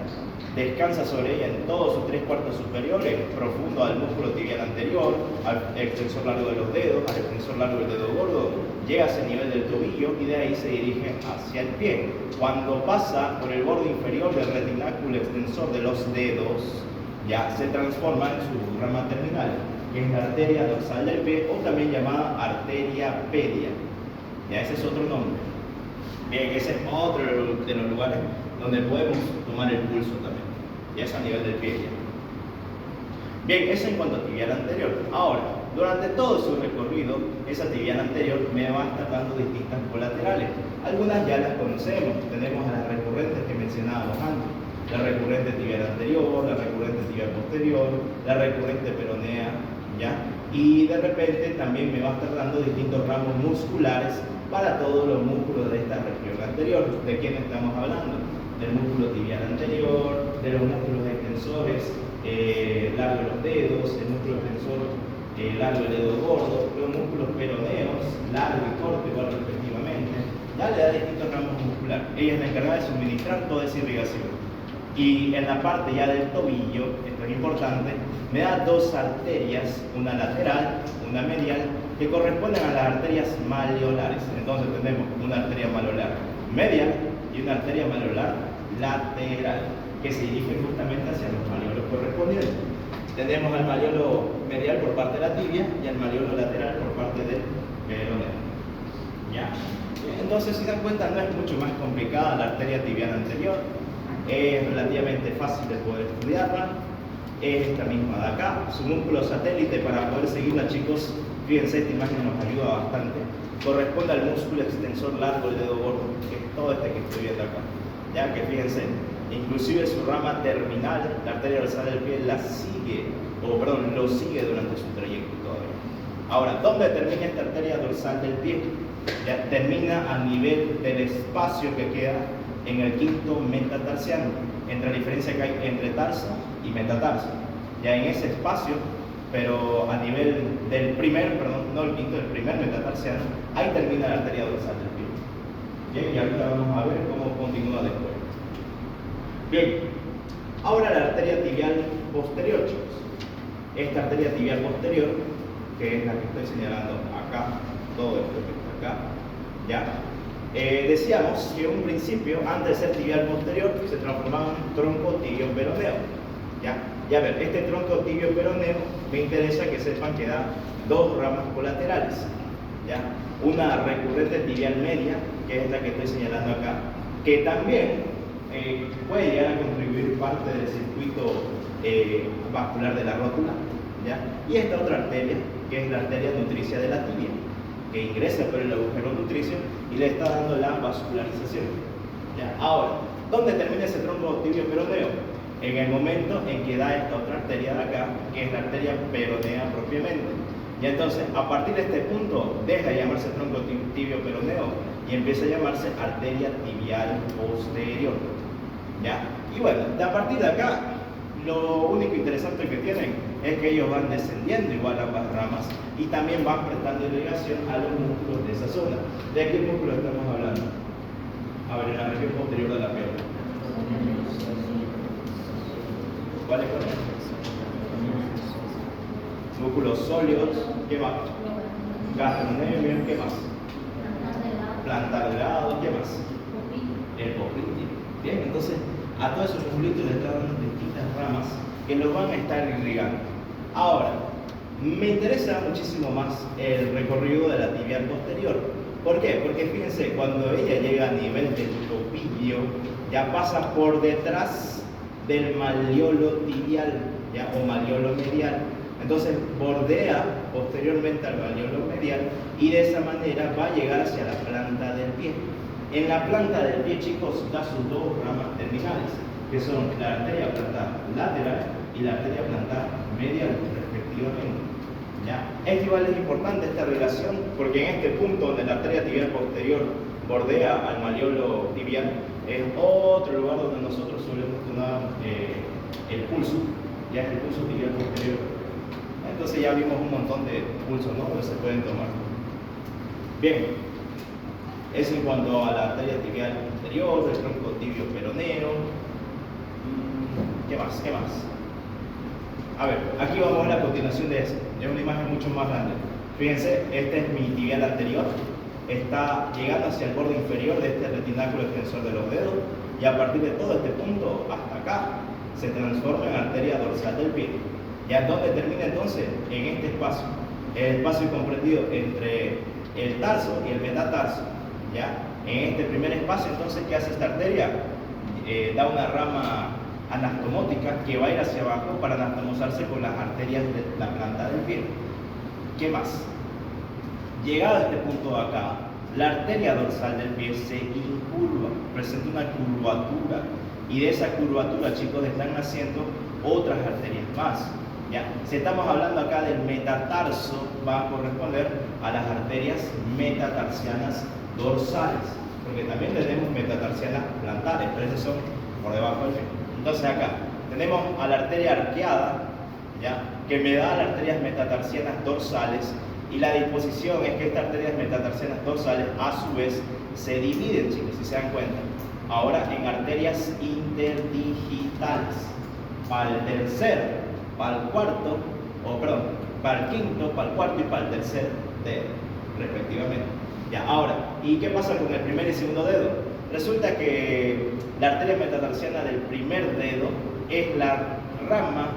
descansa sobre ella en todos sus 3/4 superiores, profundo al músculo tibial anterior, al extensor largo de los dedos, al extensor largo del dedo gordo, llega a ese nivel del tobillo y de ahí se dirige hacia el pie. Cuando pasa por el borde inferior del retináculo extensor de los dedos, ya se transforma en su rama terminal, que es la arteria dorsal del pie o también llamada arteria pedia. Ya ese es otro nombre. Bien, ese es otro de los lugares donde podemos tomar el pulso también. Ya es a nivel del pie. Ya. Bien, eso en cuanto a tibial anterior. Ahora, durante todo su recorrido, esa tibial anterior me va a estar dando distintas colaterales. Algunas ya las conocemos. Tenemos a las recurrentes que mencionábamos antes. La recurrente tibial anterior, la recurrente tibial posterior, la recurrente peronea, ¿ya? Y de repente también me va a estar dando distintos ramos musculares para todos los músculos de esta región anterior. ¿De quién estamos hablando? Del músculo tibial anterior, de los músculos extensores, largo de los dedos, el músculo extensor largo del dedo gordo, los músculos peroneos, largo y corto, igual respectivamente. Ya le da distintos ramos musculares. Ella es la encargada de suministrar toda esa irrigación. Y en la parte ya del tobillo, esto es importante, me da dos arterias, una lateral, una medial, que corresponden a las arterias maleolares. Entonces tenemos una arteria maleolar medial y una arteria maleolar lateral, que se dirige justamente hacia los maleolos correspondientes. Tenemos al maleolo medial por parte de la tibia y al maleolo lateral por parte del peroneo. ¿Ya? Entonces, si se dan cuenta, no es mucho más complicada la arteria tibial anterior. Es relativamente fácil de poder estudiarla. Es esta misma de acá, su músculo satélite. Para poder seguirla, chicos, fíjense, esta imagen nos ayuda bastante. Corresponde al músculo extensor largo del dedo gordo, que es todo este que estoy viendo acá. Ya que fíjense, inclusive su rama terminal, la arteria dorsal del pie, lo sigue durante su trayecto todavía. Ahora, ¿dónde termina esta arteria dorsal del pie? Ya termina a nivel del espacio que queda en el quinto metatarsiano, entre la diferencia que hay entre tarso y metatarso. Ya en ese espacio, pero a nivel del primer, perdón, no el quinto, el primer metatarsiano, ahí termina la arteria dorsal del pie. Bien, y ahorita vamos a ver cómo continúa después. Bien, ahora la arteria tibial posterior, chicos. Esta arteria tibial posterior, que es la que estoy señalando acá, todo esto que está acá, ¿ya? Decíamos que en un principio, antes de ser tibial posterior, se transformaba en tronco tibio peroneo. ¿Ya? Y a ver, este tronco tibio peroneo me interesa que sepan que da dos ramas colaterales. ¿Ya? Una recurrente tibial media, que es la que estoy señalando acá, que también puede llegar a contribuir parte del circuito vascular de la rótula. ¿Ya? Y esta otra arteria, que es la arteria nutricia de la tibia, que ingresa por el agujero nutricio y le está dando la vascularización. ¿Ya? Ahora, ¿dónde termina ese tronco tibio peroneo? En el momento en que da esta otra arteria de acá, que es la arteria peronea propiamente. Y entonces, a partir de este punto, deja de llamarse tronco tibio peroneo y empieza a llamarse arteria tibial posterior. ¿Ya? Y bueno, a partir de acá, lo único interesante que tienen es que ellos van descendiendo igual ambas ramas y también van prestando irrigación a los músculos de esa zona. ¿De qué músculo estamos hablando? A ver, en la región posterior de la pierna. ¿Cuáles son? Músculos sólidos, ¿qué más? Gastrocnemio, ¿qué más? Plantar delgado, ¿qué más? El popliteo. Bien, entonces a todos esos musculitos les están dando distintas ramas que los van a estar irrigando. Ahora, me interesa muchísimo más el recorrido de la tibial posterior. ¿Por qué? Porque fíjense, cuando ella llega a nivel del tobillo, ya pasa por detrás del malleolo tibial, ¿ya? O malleolo medial. Entonces bordea posteriormente al malleolo medial y de esa manera va a llegar hacia la planta del pie. En la planta del pie, chicos, da sus dos ramas terminales, que son la arteria plantar lateral y la arteria plantar medial, respectivamente. ¿Ya? Esto igual es importante, esta relación, porque en este punto donde la arteria tibial posterior bordea al malleolo tibial, es otro lugar donde nosotros solemos tomar el pulso, ya es el pulso tibial posterior. Entonces ya vimos un montón de pulsos, ¿no?, que se pueden tomar. Bien, es en cuanto a la arteria tibial posterior, el tronco tibio peroneo. ¿Qué más? ¿Qué más? A ver, aquí vamos a ver la continuación de eso. Es una imagen mucho más grande. Fíjense, este es mi tibial anterior. Está llegando hacia el borde inferior de este retináculo extensor de los dedos y a partir de todo este punto hasta acá se transforma en arteria dorsal del pie. ¿Ya dónde termina entonces? En este espacio. El espacio comprendido entre el tarso y el metatarso. ¿Ya? En este primer espacio, entonces, ¿qué hace esta arteria? Da una rama anastomótica que va a ir hacia abajo para anastomosarse con las arterias de la planta del pie. ¿Qué más? Llegado a este punto de acá, la arteria dorsal del pie se incurva, presenta una curvatura y de esa curvatura, chicos, están naciendo otras arterias más. ¿Ya? Si estamos hablando acá del metatarso, va a corresponder a las arterias metatarsianas dorsales, porque también tenemos metatarsianas plantares, pero esas son por debajo del pie. Entonces acá tenemos a la arteria arqueada, ¿ya?, que me da las arterias metatarsianas dorsales, y la disposición es que estas arterias metatarsianas dorsales a su vez se dividen, chicos, si se dan cuenta, ahora en arterias interdigitales, para el tercer, para el cuarto, para el quinto, para el cuarto y para el tercer dedo, respectivamente. Ya, ahora, ¿y qué pasa con el primer y segundo dedo? Resulta que la arteria metatarsiana del primer dedo es la rama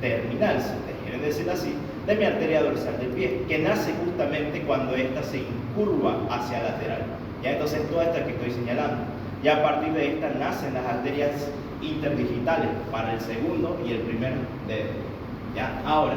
terminal, si ustedes quieren decir así, de mi arteria dorsal del pie, que nace justamente cuando ésta se incurva hacia lateral. Ya, entonces toda esta que estoy señalando. Y a partir de esta nacen las arterias interdigitales para el segundo y el primer dedo. ¿Ya? Ahora,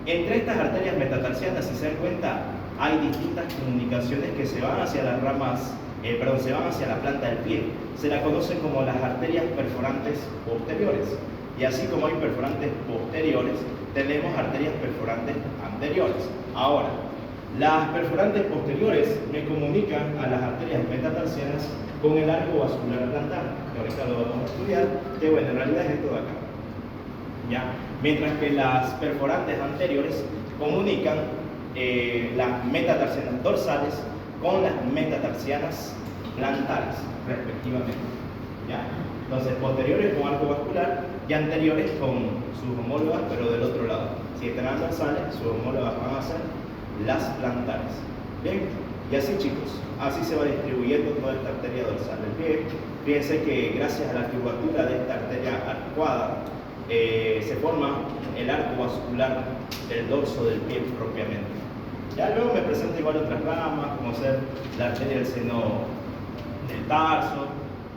entre estas arterias metatarsianas, si se dan cuenta, hay distintas comunicaciones que se van hacia las ramas, se van hacia la planta del pie. Se la conocen como las arterias perforantes posteriores. Y así como hay perforantes posteriores, tenemos arterias perforantes anteriores. Ahora, las perforantes posteriores me comunican a las arterias metatarsianas con el arco vascular plantar, que ahorita lo vamos a estudiar, que bueno, en realidad es esto de acá. ¿Ya? Mientras que las perforantes anteriores comunican las metatarsianas dorsales con las metatarsianas plantares, respectivamente. ¿Ya? Entonces, posteriores con arco vascular y anteriores con sus homólogas, pero del otro lado. Si están dorsales, sus homólogas van a ser las plantares. Bien, y así, chicos, así se va distribuyendo toda esta arteria dorsal del pie. Fíjense que gracias a la curvatura de esta arteria arcuada, se forma el arco vascular del dorso del pie propiamente. Ya luego me presento igual otras ramas, como ser la arteria del seno del tarso,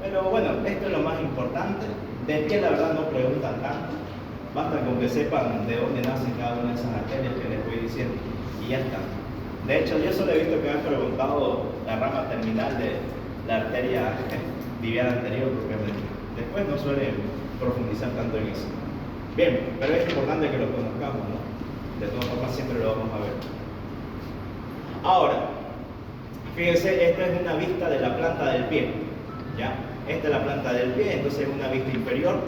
pero bueno, esto es lo más importante. De pie la verdad no preguntan tanto, basta con que sepan de dónde nacen cada una de esas arterias que les voy diciendo y ya está. De hecho, yo solo he visto que han preguntado la rama terminal de la arteria tibial anterior propiamente. Después no suelen profundizar tanto en eso. Bien, pero es importante que lo conozcamos, ¿no? De todas formas siempre lo vamos a ver. Ahora, fíjense, esta es una vista de la planta del pie, ¿ya? Esta es la planta del pie, entonces es una vista inferior.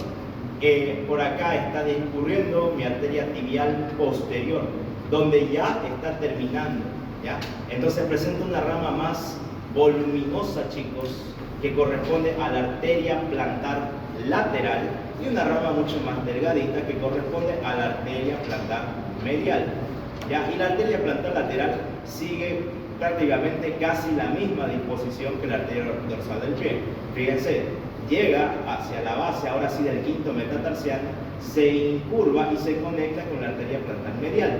Por acá está discurriendo mi arteria tibial posterior, donde ya está terminando, ¿ya? Entonces presenta una rama más voluminosa, chicos, que corresponde a la arteria plantar lateral, y una rama mucho más delgadita que corresponde a la arteria plantar medial, ¿ya? Y la arteria plantar lateral sigue prácticamente casi la misma disposición que la arteria dorsal del pie. Fíjense, llega hacia la base, ahora sí, del quinto metatarsiano, se incurva y se conecta con la arteria plantar medial,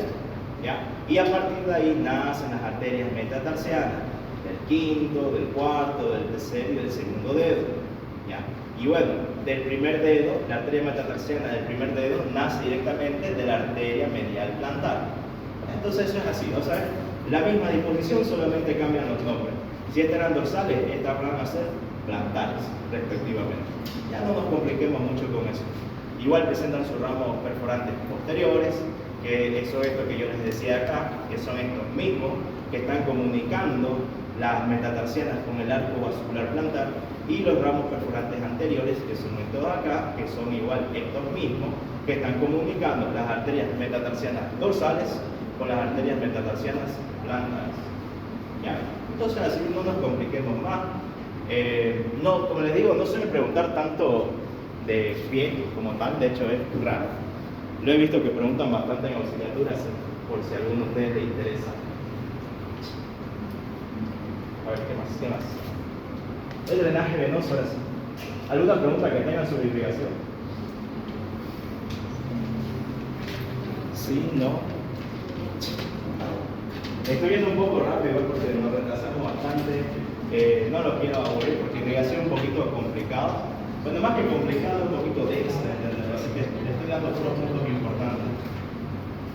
¿ya? Y a partir de ahí nacen las arterias metatarsianas, del quinto, del cuarto, del tercero y del segundo dedo, ¿ya? Y bueno, del primer dedo, la arteria metatarsiana del primer dedo nace directamente de la arteria medial plantar. Entonces eso es así, o sea, la misma disposición, solamente cambian los nombres. Si estas eran dorsales, estas van a ser plantares, respectivamente. Ya no nos compliquemos mucho con eso. Igual presentan sus ramos perforantes posteriores, que eso es lo que yo les decía acá, que son estos mismos, que están comunicando las metatarsianas con el arco vascular plantar, y los ramos perforantes anteriores, que son estos acá, que son igual estos mismos, que están comunicando las arterias metatarsianas dorsales con las arterias metatarsianas plantares. ¿Ya? Entonces así no nos compliquemos más. No, como les digo, no suelen preguntar tanto de pie como tal, de hecho es raro. Lo he visto que preguntan bastante en auxiliaturas, por si a alguno de ustedes les interesa. A ver, ¿qué más? El drenaje venoso, ahora sí. ¿Alguna pregunta que tengan sobre irrigación? Sí, no. Estoy viendo un poco rápido porque nos retrasamos bastante. No lo quiero aburrir porque irrigación es un poquito complicado. Bueno, más que complicado, un poquito denso, así que le estoy dando puros puntos importantes.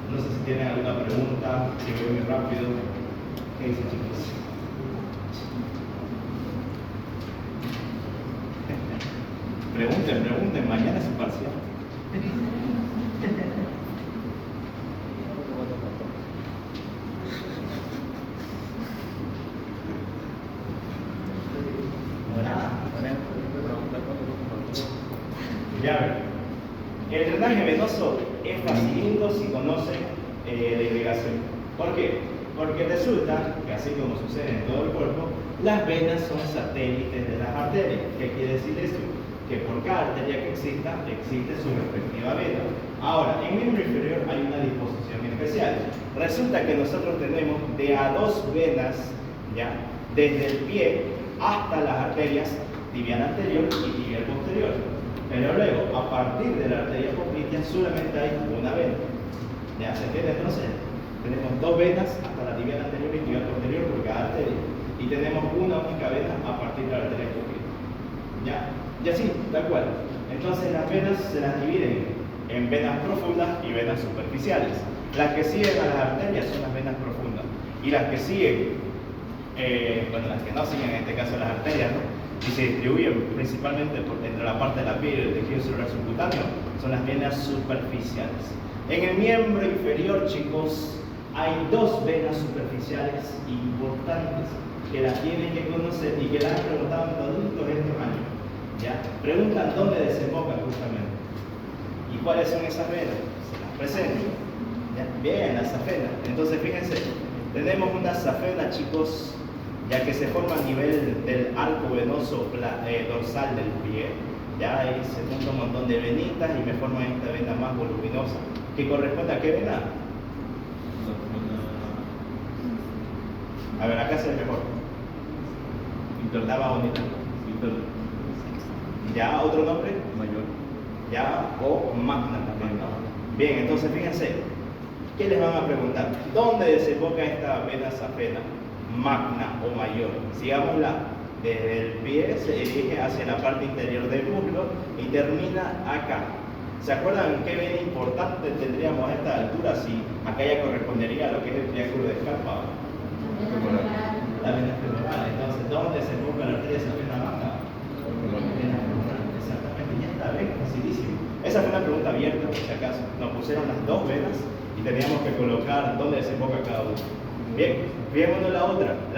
No sé si tienen alguna pregunta, si voy muy rápido. ¿Qué dicen, chicos? Pregunten, mañana es su parcial. Ya ven, el drenaje venoso es facilito si conocen la irrigación. ¿Por qué? Porque resulta que, así como sucede en todo el cuerpo, las venas son satélites de las arterias. ¿Qué quiere decir eso? Que por cada arteria que exista, existe su respectiva vena. Ahora, en miembro inferior hay una disposición especial. Resulta que nosotros tenemos de a dos venas, ¿ya?, desde el pie hasta las arterias tibial anterior y tibial posterior. Pero luego, a partir de la arteria poplitea, solamente hay una vena. ¿Ya se entiende? Entonces, tenemos dos venas hasta la tibial anterior y tibial posterior por cada arteria. Y tenemos una única vena a partir de la arteria poplitea. ¿Ya? Y así, tal cual. Entonces las venas se las dividen en venas profundas y venas superficiales. Las que siguen a las arterias son las venas profundas. Y las que siguen, bueno, las que no siguen en este caso las arterias, ¿no?, y se distribuyen principalmente entre la parte de la piel y el tejido celular subcutáneo, son las venas superficiales. En el miembro inferior, chicos, hay dos venas superficiales importantes. que la tienen que conocer y que la han preguntado en todos estos años. ¿Ya? Preguntan dónde desembocan justamente. ¿Y cuáles son esas venas? Se las presento. ¿Ya? Bien, la safena. Entonces fíjense, tenemos una safena, chicos, ya que se forma a nivel del arco venoso dorsal del pie. Ya ahí se junta un montón de venitas y me forman esta vena más voluminosa, que corresponde a qué vena. A ver, acá se ve mejor. La más bonita. Ya, otro nombre. Mayor. Ya, o magna también, ¿no? Bien, entonces fíjense, ¿qué les van a preguntar? ¿Dónde desemboca esta vena safena? Magna o mayor. Sigámosla. Desde el pie se dirige hacia la parte interior del muslo y termina acá. ¿Se acuerdan qué vena importante tendríamos a esta altura si acá ya correspondería a lo que es el triángulo de Scarpa? La vena femoral. Entonces, ¿dónde se enfoca la arteria safena magna? Vena femoral. Exactamente, ya está, ven, facilísimo. Esa fue una pregunta abierta, por si acaso. Nos pusieron las dos venas y teníamos que colocar dónde desemboca cada una. Bien, fijémonos la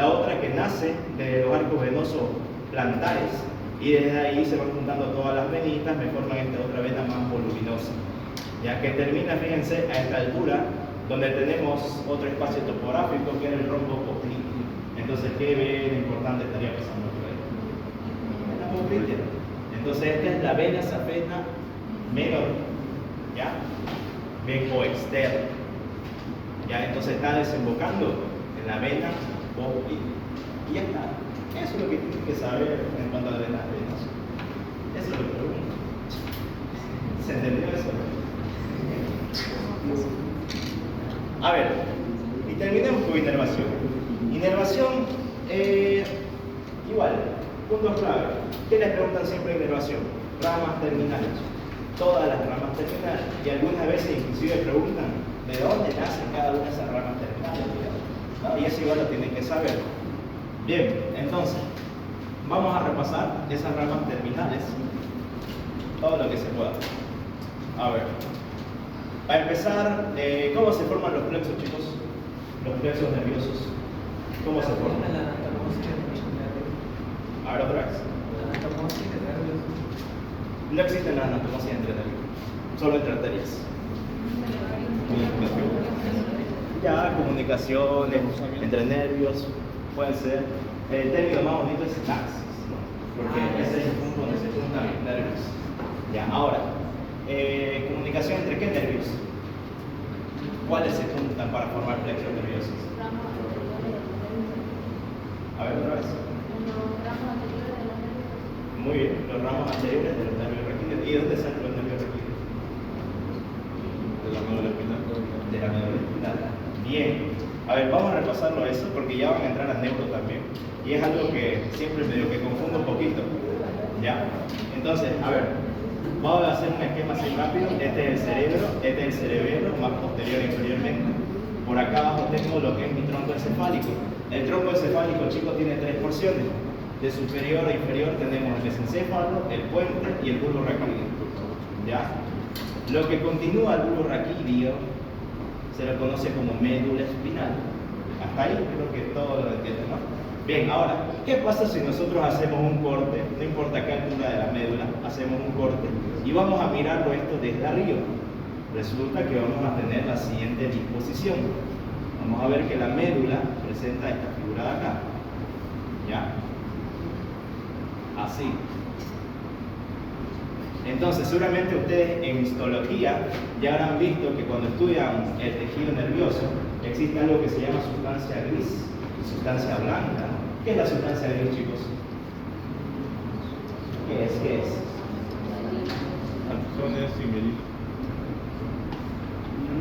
otra que nace de los arcos venosos plantares y desde ahí se van juntando todas las venitas, me forman esta otra vena más voluminosa, ya que termina, fíjense, a esta altura, donde tenemos otro espacio topográfico que es el rombo popliteo. Entonces, ¿qué vena importante estaría pasando por ahí? La poplitea. Entonces, esta es la vena safena menor, ¿ya? Bien, o externa. ¿Ya? Entonces está desembocando en la vena poplitea. Y ya está. Eso es lo que tienen que saber en cuanto a las venas venosas. Eso es lo que pregunto. ¿Se entendió eso? A ver, y terminemos con inervación. Inervación, igual, puntos clave. ¿Qué les preguntan siempre en inervación? Ramas terminales. Todas las ramas terminales. Y algunas veces inclusive preguntan de dónde nacen cada una de esas ramas terminales. ¿No? Y eso igual lo tienen que saber. Bien, entonces, vamos a repasar esas ramas terminales, todo lo que se pueda. A ver, para empezar, ¿cómo se forman los plexos, chicos? Los plexos nerviosos. ¿Cómo se forman? A ver, otra vez. No existe la anatomía entre nervios, solo entre arterias. Ya, comunicaciones entre nervios, pueden ser. El término más bonito es taxis, ¿no? Porque ese es el punto donde se juntan los nervios. Ya, ahora, comunicación entre qué nervios? ¿Cuáles se juntan para formar plexos nerviosos? A ver, otra vez. Muy bien, los ramos anteriores de los nervios raquídeos. ¿Y dónde salen los nervios raquídeos? De la médula espinal. De la médula espinal. Bien. A ver, vamos a repasarlo eso porque ya van a entrar a neuro también. Y es algo que siempre medio que confundo un poquito. ¿Ya? Entonces, a ver, vamos a hacer un esquema así rápido. Este es el cerebro, este es el cerebelo, más posterior e inferiormente. Por acá abajo tengo lo que es mi tronco encefálico. El tronco encefálico, chicos, tiene tres porciones. De superior a inferior tenemos el mesencéfalo, el puente y el bulbo raquídeo. ¿Ya? Lo que continúa el bulbo raquídeo se lo conoce como médula espinal. Hasta ahí creo que todo lo entienden, ¿no? Bien, ahora, ¿qué pasa si nosotros hacemos un corte? No importa qué altura de la médula, hacemos un corte y vamos a mirarlo esto desde arriba. Resulta que vamos a tener la siguiente disposición. Vamos a ver que la médula presenta esta figura de acá. ¿Ya? Así. Entonces, seguramente ustedes en histología ya habrán visto que cuando estudian el tejido nervioso existe algo que se llama sustancia gris, sustancia blanca. ¿Qué es la sustancia gris, chicos? ¿Qué es? ¿Qué es? Axones y meridianos.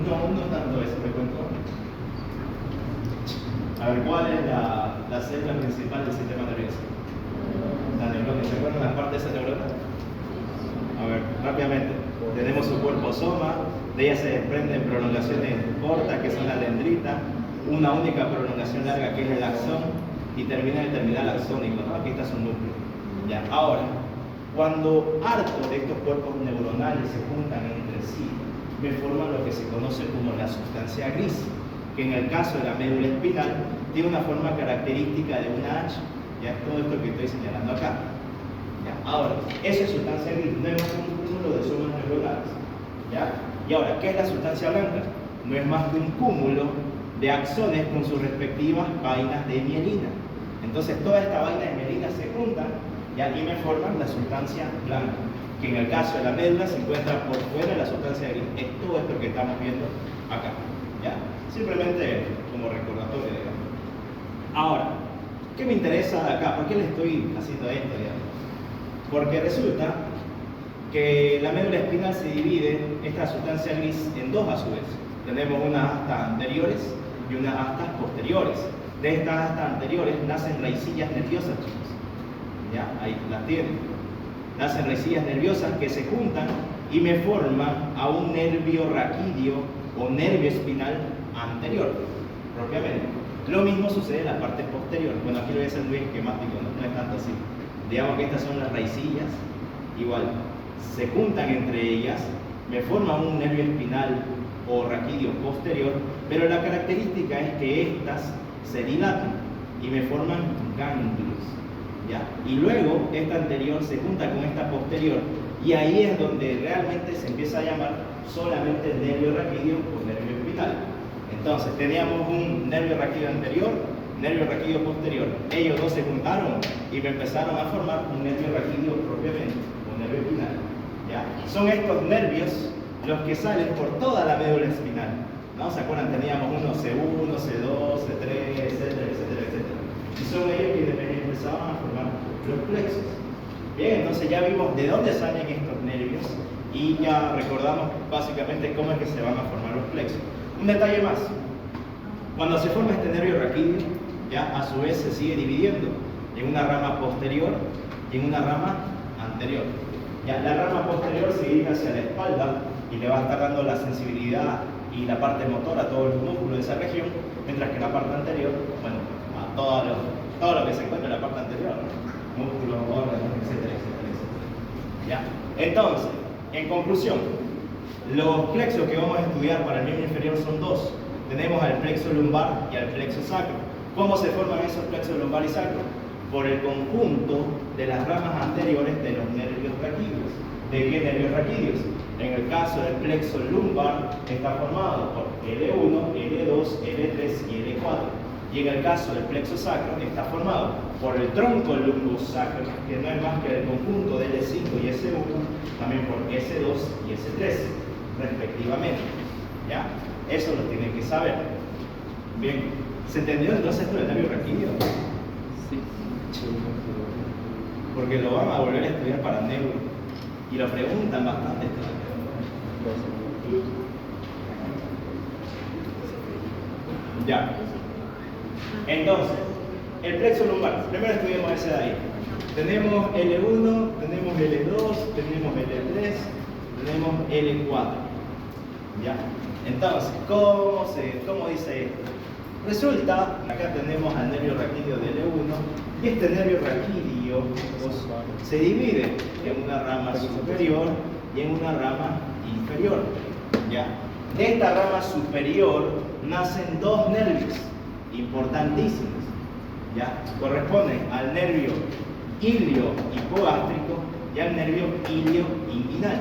No tanto eso, te cuento. A ver, ¿cuál es la célula principal del sistema nervioso? La neurona. ¿Se acuerdan la parte de esa neurona? A ver, rápidamente. Tenemos su cuerpo soma, de ella se desprenden prolongaciones cortas que son la dendrita, una única prolongación larga que es el axón y termina el terminal axónico, ¿no? Aquí está su núcleo. Ya, ahora, cuando harto de estos cuerpos neuronales se juntan entre sí, me forman lo que se conoce como la sustancia gris, que en el caso de la médula espinal tiene una forma característica de una H. Ya es todo esto que estoy señalando acá. ¿Ya? Ahora, eso es sustancia gris, no es más que un cúmulo de somas neuronales. ¿Ya? Y ahora, ¿qué es la sustancia blanca? No es más que un cúmulo de axones con sus respectivas vainas de mielina. Entonces, toda esta vaina de mielina se juntan, ¿ya? Y me forman la sustancia blanca, que en el caso de la médula se encuentra por fuera de la sustancia gris. Es todo esto que estamos viendo acá. ¿Ya? Simplemente como recordatorio, digamos. Ahora, ¿qué me interesa de acá? ¿Por qué le estoy haciendo esto, digamos? Porque resulta que la médula espinal se divide, esta sustancia gris, en dos a su vez. Tenemos unas astas anteriores y unas astas posteriores. De estas astas anteriores nacen raicillas nerviosas, chicos. ¿Ya? Ahí las tienen. Nacen raicillas nerviosas que se juntan y me forman a un nervio raquídeo o nervio espinal anterior, propiamente. Lo mismo sucede en la parte posterior. Bueno, aquí lo voy a hacer muy esquemático, no es tanto así. Digamos que estas son las raicillas, igual, se juntan entre ellas, me forman un nervio espinal o raquídeo posterior, pero la característica es que estas se dilatan y me forman ganglios. ¿Ya? Y luego esta anterior se junta con esta posterior y ahí es donde realmente se empieza a llamar solamente el nervio raquídeo o nervio espinal. Entonces teníamos un nervio raquídeo anterior, nervio raquídeo posterior. Ellos dos se juntaron y me empezaron a formar un nervio raquídeo propiamente, un nervio espinal. ¿Ya? Son estos nervios los que salen por toda la médula espinal. ¿No? ¿Se acuerdan? Teníamos uno C1, C2, C3, etcétera, etcétera, etcétera. Y son ellos quienes empezaban a formar los plexos. Bien, entonces ya vimos de dónde salen estos nervios y ya recordamos básicamente cómo es que se van a formar los plexos. Un detalle más. Cuando se forma este nervio raquídeo, ya a su vez se sigue dividiendo en una rama posterior y en una rama anterior. Ya, la rama posterior se dirige hacia la espalda y le va a estar dando la sensibilidad y la parte motora a todos los músculos de esa región, mientras que la parte anterior, bueno, a todo lo que se encuentra en la parte anterior, ¿no? Músculos, órganos, etcétera, etcétera, etcétera. ¿Ya? Entonces, en conclusión, los plexos que vamos a estudiar para el miembro inferior son dos. Tenemos al plexo lumbar y al plexo sacro. ¿Cómo se forman esos plexos lumbar y sacro? Por el conjunto de las ramas anteriores de los nervios raquídeos. ¿De qué nervios raquídeos? En el caso del plexo lumbar está formado por L1, L2, L3 y L4. Y en el caso del plexo sacro está formado por el tronco lumbosacro, que no es más que el conjunto de L5 y S1, también por S2 y S3, respectivamente. ¿Ya? Eso lo tienen que saber. Bien, ¿se entendió entonces esto del nervio raquídeo? Sí. Porque lo van a volver a estudiar para neuro y lo preguntan bastante. Ya. Entonces, el plexo lumbar. Primero estudiemos ese de ahí. Tenemos L1, tenemos L2, tenemos L3, tenemos L4. ¿Ya? Entonces, ¿cómo dice esto? Resulta, acá tenemos al nervio raquídeo de L1 y este nervio raquídeo se divide en una rama superior y en una rama inferior. ¿Ya? De esta rama superior nacen dos nervios importantísimos. ¿Ya? Corresponden al nervio ilio hipogástrico y al nervio ilio inguinal.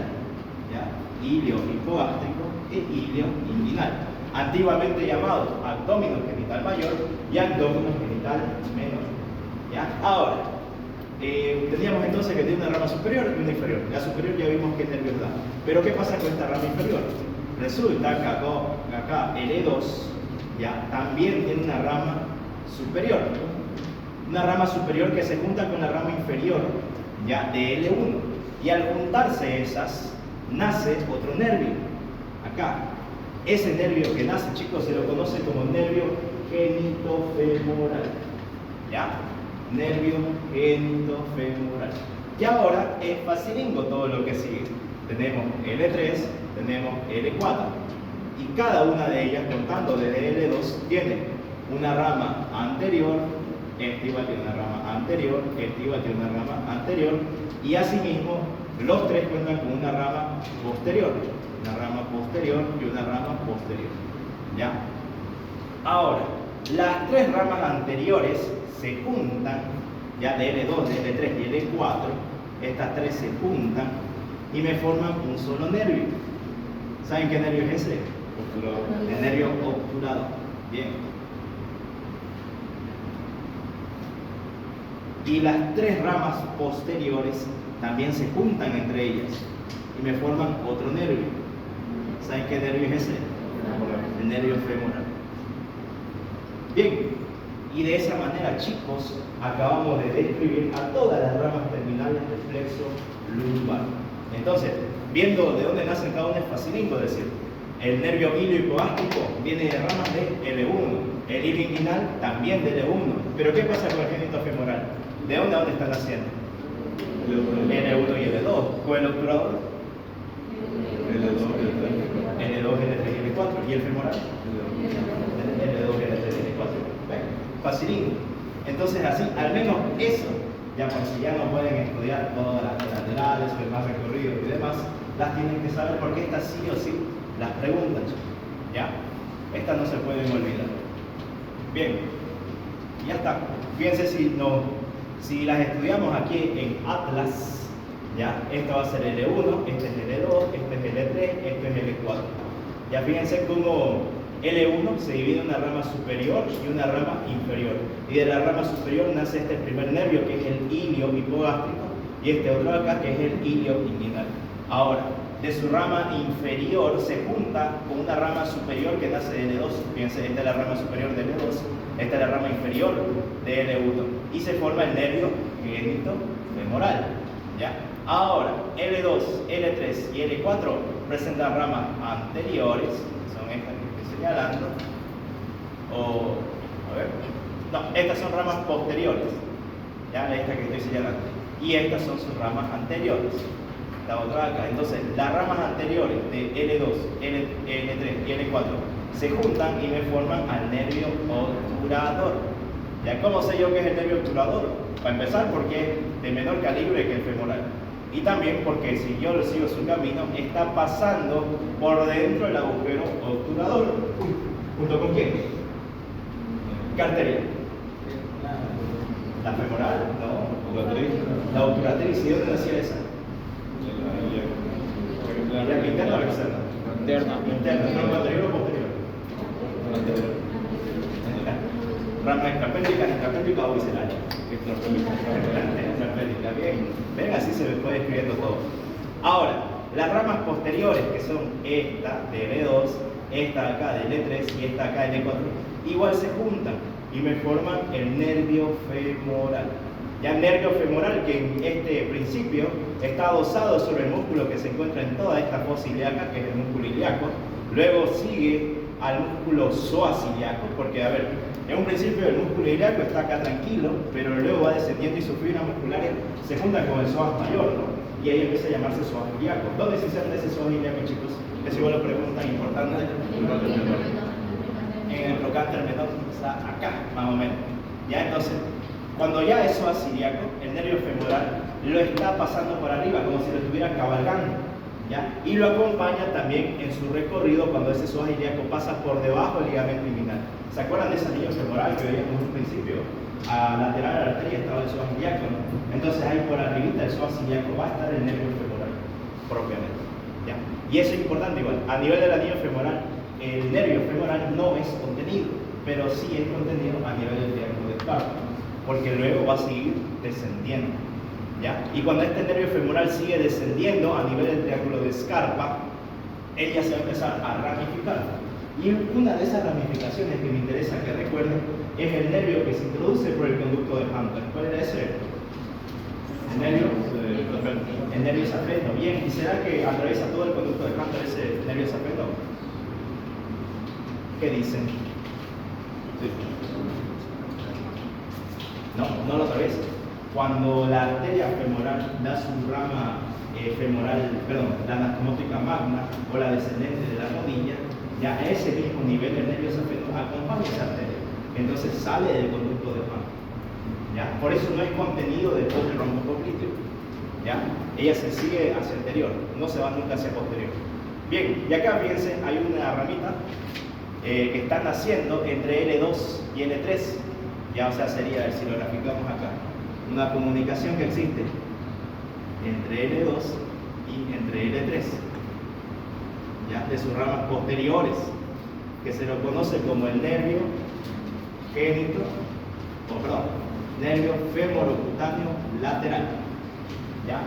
¿Ya? Ilio hipogástrico e ilio inguinal, antiguamente llamado abdómeno genital mayor y abdómeno genital menor. ¿Ya? Ahora, teníamos entonces que tiene una rama superior y una inferior. La superior ya vimos qué nervios da. Pero ¿qué pasa con esta rama inferior? Resulta que acá L2 ya también tiene una rama superior. Una rama superior que se junta con la rama inferior ya de L1. Y al juntarse esas, nace otro nervio. Acá. Ese nervio que nace, chicos, se lo conoce como nervio genitofemoral. ¿Ya? Nervio genitofemoral. Y ahora es facilingo todo lo que sigue. Tenemos L3, tenemos L4. Y cada una de ellas, contando desde L2, tiene una rama anterior, este igual tiene una rama anterior, este igual tiene una rama anterior, y asimismo los tres cuentan con una rama posterior. Una rama posterior y una rama posterior. ¿Ya? Ahora, las tres ramas anteriores se juntan, ya de L2, de L3 y L4, estas tres se juntan y me forman un solo nervio. ¿Saben qué nervio es ese? Obturado. El nervio obturado. Bien. Y las tres ramas posteriores también se juntan entre ellas y me forman otro nervio. ¿Saben qué nervio es ese? El nervio femoral. Bien, y de esa manera, chicos, acabamos de describir a todas las ramas terminales del plexo lumbar. Entonces, viendo de dónde nacen cada una es facilito decir. El nervio iliohipogástrico viene de ramas de L1, el hilo inguinal también de L1. Pero ¿qué pasa con el génito femoral? ¿De dónde a dónde están naciendo? L1 y L2. ¿Con el obturador? L2, L3 y L4. ¿Y el femoral? L2, L3 y L4. Facilito. Entonces así, al menos eso, ya por si ya no pueden estudiar todas las laterales o el más recorrido y demás, las tienen que saber porque estas sí o sí las preguntan, ¿ya? Estas no se pueden olvidar. Bien, ya está. Fíjense si las estudiamos aquí en Atlas, ¿ya? Esto va a ser L1, este es L2, este es L3, este es L4. Ya fíjense cómo L1 se divide en una rama superior y una rama inferior. Y de la rama superior nace este primer nervio que es el ilio hipogástrico y este otro acá que es el ilio inguinal. Ahora, de su rama inferior se junta con una rama superior que nace de L2. Fíjense, esta es la rama superior de L2, esta es la rama inferior de L1 y se forma el nervio génito femoral. ¿Ya? Ahora, L2, L3 y L4 presentan ramas anteriores, que son estas que estoy señalando, estas son ramas posteriores, ya esta que estoy señalando, y estas son sus ramas anteriores. La otra acá. Entonces, las ramas anteriores de L2, L3 y L4 se juntan y me forman al nervio obturador. ¿Ya? ¿Cómo sé yo qué es el nervio obturador? Para empezar, porque es de menor calibre que el femoral. Y también porque si yo sigo su camino, está pasando por dentro del agujero obturador. ¿Junto con quién? ¿Qué arteria? ¿La femoral? No. La obturatriz. ¿Y dónde nacía esa? ¿La interna o la externa? Interna. ¿Tronco anterior o posterior? Rama extrapélvica o visceral. Extrapélvica, bien. Ven, así se me puede escribiendo todo. Ahora, las ramas posteriores, que son esta de L2, esta de acá de L3 y esta de acá de L4, igual se juntan y me forman el nervio femoral. Ya el nervio femoral, que en este principio está adosado sobre el músculo que se encuentra en toda esta fosa ilíaca, que es el músculo ilíaco, luego sigue al músculo psoas ilíaco, porque a ver, en un principio el músculo ilíaco está acá tranquilo, pero luego va descendiendo y sus fibras musculares se juntan con el psoas mayor, ¿no? Y ahí empieza a llamarse psoas ilíaco. ¿Dónde se inserta ese psoas ilíaco, chicos? Es igual la pregunta importante. En el trocánter menor, está acá, más o menos. Ya entonces, cuando ya es psoas ilíaco, el nervio femoral lo está pasando por arriba, como si lo estuviera cabalgando, ¿ya? Y lo acompaña también en su recorrido cuando ese psoas ilíaco pasa por debajo del ligamento inguinal. ¿Se acuerdan de ese anillo femoral que veíamos en un principio? A lateral de la arteria estaba el psoas ilíaco, ¿no? Entonces ahí por arribita del psoas ilíaco va a estar el nervio femoral, propiamente, ¿ya? Y eso es importante igual. A nivel del anillo femoral, el nervio femoral no es contenido, pero sí es contenido a nivel del triángulo de Scarpa, porque luego va a seguir descendiendo, ¿ya? Y cuando este nervio femoral sigue descendiendo a nivel del triángulo de Scarpa, ella se va a empezar a ramificar. Y una de esas ramificaciones que me interesa que recuerden es el nervio que se introduce por el conducto de Hunter. ¿Cuál era ese? El nervio safeno. Bien, ¿y será que atraviesa todo el conducto de Hunter ese nervio safeno? ¿Qué dicen? No lo atraviesa. Cuando la arteria femoral da su rama la anastomótica magna o la descendente de la rodilla, ya a ese mismo nivel el nervio safeno acompaña esa arteria. Entonces sale del conducto de Hunter. ¿Ya? Por eso no hay contenido después del rombo popliteo. ¿Ya? Ella se sigue hacia anterior, no se va nunca hacia posterior. Bien, y acá fíjense, hay una ramita que están naciendo entre L2 y L3. Ya, o sea, sería, si lo graficamos acá, una comunicación que existe entre L2 y entre L3, ya, de sus ramas posteriores, que se lo conoce como el nervio nervio femorecutáneo lateral, ya,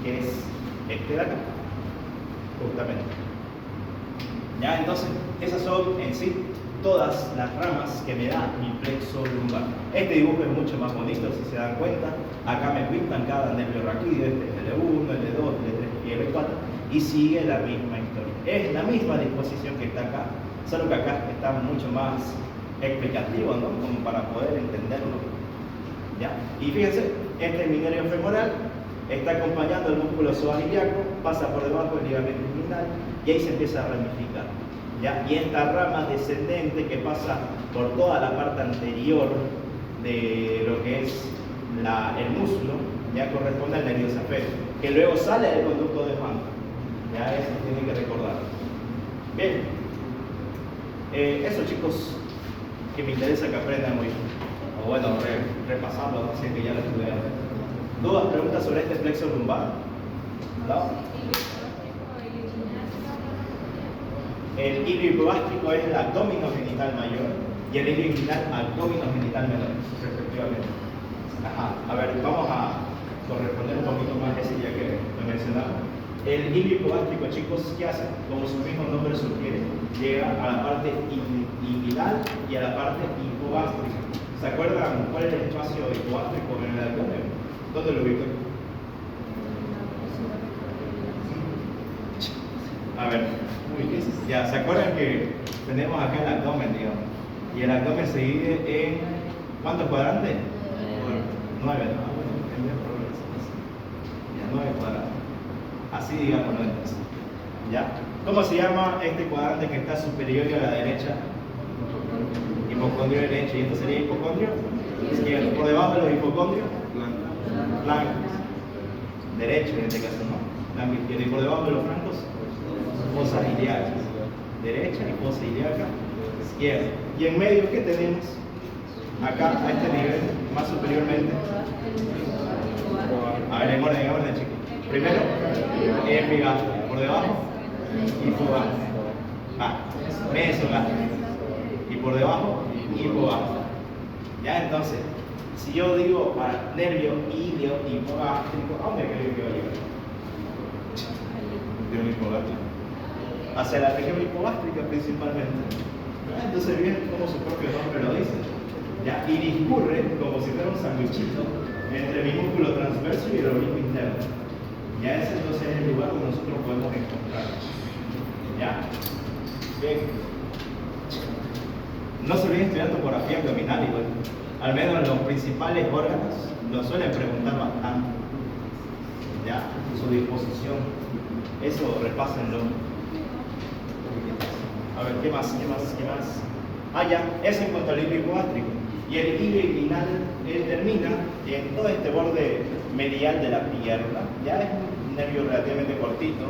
que es este de acá, justamente. Ya, entonces, esas son en sí todas las ramas que me da mi plexo lumbar. Este dibujo es mucho más bonito, si se dan cuenta. Acá me pintan cada nervio raquídeo, este es L1, L2, L3 y L4, y sigue la misma historia. Es la misma disposición que está acá, solo que acá está mucho más explicativo, ¿no? Como para poder entenderlo. ¿Ya? Y fíjense, este es mi nervio femoral, está acompañando el músculo psoas-ilíaco, pasa por debajo del ligamento inguinal y ahí se empieza a ramificar. ¿Ya? Y esta rama descendente que pasa por toda la parte anterior de lo que es el músculo, ya corresponde al nervio safeno, que luego sale del conducto de Juan. Ya eso tienen que recordar. Bien, eso, chicos, que me interesa que aprendan hoy. O bueno, repasarlo, no sé que ya lo estudiaron. ¿Dudas, preguntas sobre este plexo lumbar? ¿No? El ilio hipogástrico es el abdómino genital mayor y el ilio inguinal abdómino genital menor, respectivamente. Ajá. A ver, vamos a corresponder un poquito más ese ya que lo mencionaba. El ilio hipogástrico, chicos, ¿qué hace? Como su mismo nombre sugiere, llega a la parte inguinal y a la parte hipogástrica. ¿Se acuerdan cuál es el espacio hipogástrico en el abdomen? ¿Dónde lo ubican? A ver, ya, ¿se acuerdan que tenemos acá el abdomen, digamos? Y el abdomen se divide en ¿cuántos cuadrantes? 9, ¿no? Ya, 9 cuadrantes. Así digámoslo entonces. ¿Ya? ¿Cómo se llama este cuadrante que está superior a la derecha? Hipocondrio derecho. ¿Y esto sería hipocondrio? Izquierdo. Por debajo de los hipocondrios, flancos. Derecho en este caso, ¿no? Flanco izquierdo. Y por debajo de los flancos, fosas ilíacas. Derecha y fosa ilíaca izquierda. Y en medio, ¿qué tenemos? Acá, a este nivel, más superiormente. A ver, en orden, chicos. Primero, epigastrio. Por debajo, hipogastrio. Mesogastrio. Y por debajo, hipogastrio. Ya, entonces, si yo digo para nervio ilio hipogástrico, ¿a dónde creo que va a llegar? Región hipogástrica. Hacia la región hipogástrica principalmente. Entonces viene como su propio nombre lo dice. ¿Ya? Y discurre como si fuera un sandwichito entre mi músculo transverso y el oblicuo interno. Ya ese entonces es el lugar donde nosotros podemos encontrar. ¿Ya? Bien. No se olviden estudiar topografía abdominal igual. Al menos los principales órganos lo suelen preguntar bastante. ¿Ya? Su disposición. Eso repásenlo. A ver, ¿qué más? Ah, ya, eso en cuanto al ilio hipogástrico. Y el ilio inguinal termina en todo este borde medial de la pierna. Ya es un nervio relativamente cortito,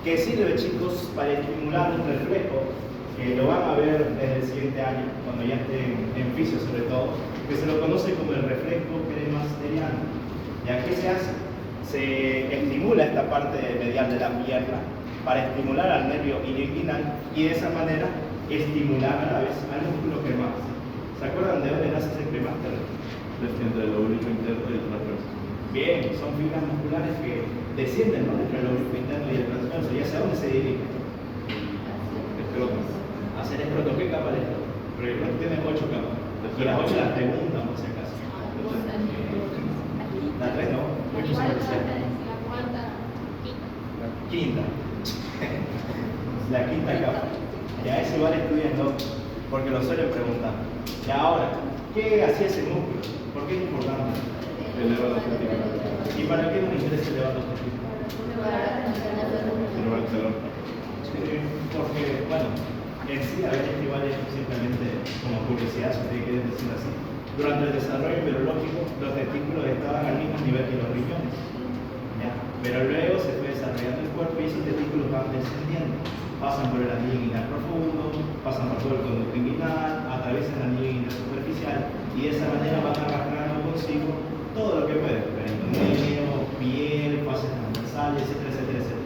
que sirve, chicos, para estimular un reflejo, que lo van a ver desde el siguiente año, cuando ya estén en fisio sobre todo, que se lo conoce como el reflejo cremasteriano. ¿Ya qué se hace? Se estimula esta parte medial de la pierna para estimular al nervio ilioinguinal y de esa manera estimular a la vez al músculo cremaster. ¿Se acuerdan de dónde nace ese cremaster? Entre el oblicuo interno y el transverso. Bien, son fibras musculares que descienden, ¿no?, entre el oblicuo interno y el transverso. ¿Y hacia dónde se dirigen? Escroto. Hacia el escroto. ¿Qué capa de escroto? Porque el escroto tiene 8 capas. Y las 8 las preguntan por si acaso. La 3 no, muy superficial. Quinta. La quinta capa. Ya eso igual estudiando, porque lo suelen preguntar. Y ahora, ¿qué hacía ese músculo? ¿Por qué es importante? Eleva la cervical. ¿Y para qué nos interesa elevar los cervicales? Eleva el talón. Porque, bueno, en sí a veces igual es simplemente como curiosidad, si ustedes quieren decir así. Durante el desarrollo embriológico, los testículos estaban al mismo nivel que los riñones. ¿Ya? Pero luego se fue desarrollando el cuerpo y esos testículos van descendiendo. pasan por el anillo inguinal profundo, pasan por todo el conducto inguinal, atraviesan el anillo inguinal superficial y de esa manera van arrastrando consigo todo lo que pueden, peritoneo, piel, fases transversales, etcétera, etcétera, etcétera.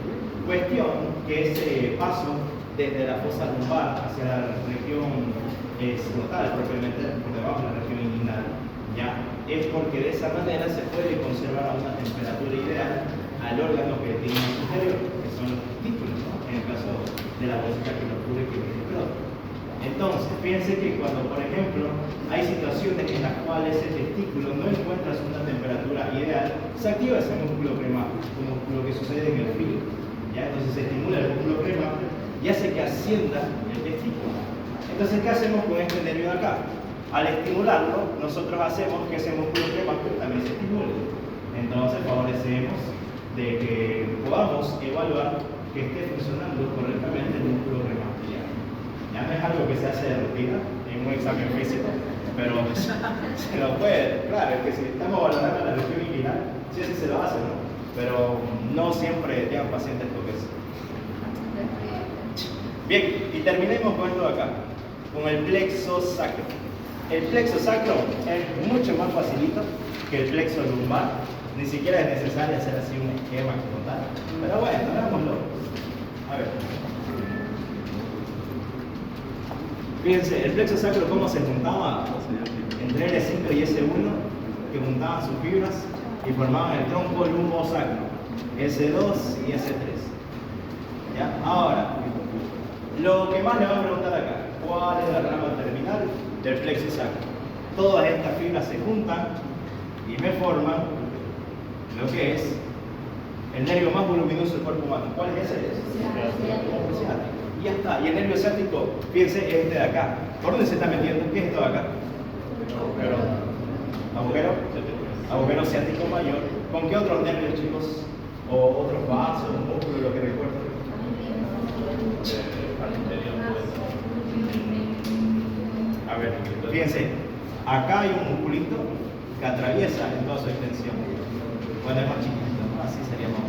Cuestión que ese paso desde la fosa lumbar hacia la región escrotal, propiamente por debajo de la región inguinal, ya es porque de esa manera se puede conservar a una temperatura ideal al órgano que tiene en su interior, que son los testículos, ¿no? En el caso de la bolsa que lo cubre, que es el escroto. Entonces, fíjense que cuando, por ejemplo, hay situaciones en las cuales el testículo no encuentra una temperatura ideal, se activa ese músculo cremario, como lo que sucede en el frío. ¿Ya? Entonces se estimula el músculo cremario y hace que ascienda el testículo. Entonces, ¿qué hacemos con este nervio de acá? Al estimularlo, nosotros hacemos que ese músculo cremario también se estimule. Entonces, favorecemos de que podamos evaluar que esté funcionando correctamente el músculo cremario. Ya no es algo que se hace de rutina en un examen físico, pero se lo puede. Claro, es que si estamos valorando la región inguinal, sí, así se lo hace, ¿no? Pero no siempre llegan pacientes con eso. Bien, y terminemos con esto de acá, con el plexo sacro. El plexo sacro es mucho más facilito que el plexo lumbar. Ni siquiera es necesario hacer así un esquema como tal. Pero bueno, hagámoslo. A ver. Fíjense, el plexo sacro, ¿cómo se juntaba? Entre L5 y S1, que juntaban sus fibras y formaban el tronco lumbosacro, S2 y S3. ¿Ya? Ahora, lo que más le van a preguntar acá, ¿cuál es la rama terminal del plexo sacro? Todas estas fibras se juntan y me forman lo que es el nervio más voluminoso del cuerpo humano. ¿Cuál es ese? El ciático. Y ya está. Y el nervio ciático, fíjense, es este de acá. ¿Por dónde se está metiendo? ¿Qué es esto de acá? Agujero ciático mayor. ¿Con qué otros nervios, chicos? ¿O otros vasos, músculos, lo que recuerden? A ver, fíjense, acá hay un musculito que atraviesa en toda su extensión. Bueno, es más chiquitito, ¿no? Así sería más.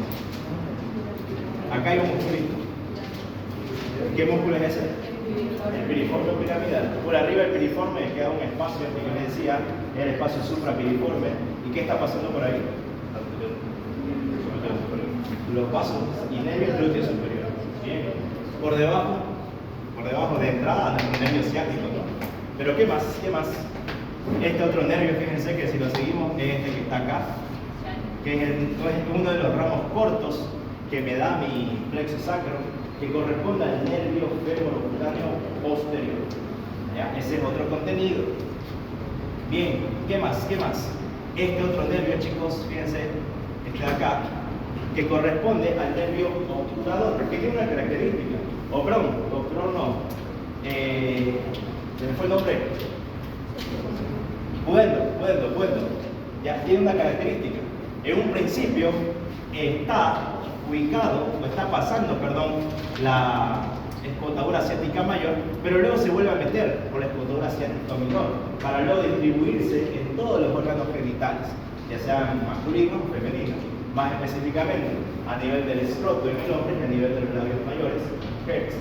Acá hay un musculito. ¿Qué músculo es ese? El piriforme piramidal. Por arriba del piriforme queda un espacio que yo les decía, es el espacio suprapiriforme. ¿Y qué está pasando por ahí? Los vasos y nervios glúteo superior. Bien. Por debajo de entrada del nervio ciático, ¿no? Pero ¿qué más? ¿Qué más? Este otro nervio, fíjense que si lo seguimos es este que está acá, que es uno de los ramos cortos que me da mi plexo sacro, que corresponde al nervio femorocutáneo posterior. ¿Ya? Ese es otro contenido. Bien, ¿qué más? ¿Qué más? Este otro nervio, chicos, fíjense, este de acá, que corresponde al nervio obturador, que tiene una característica. Obturador no. ¿Se me fue el nombre? Pudendo. Ya tiene una característica. En un principio está ubicado, o está pasando, la escotadura ciática mayor, pero luego se vuelve a meter por la escotadura ciática menor, para luego distribuirse en todos los órganos genitales, ya sean masculinos o femeninos, más específicamente a nivel del escroto en el hombre y a nivel de los labios mayores, mujeres.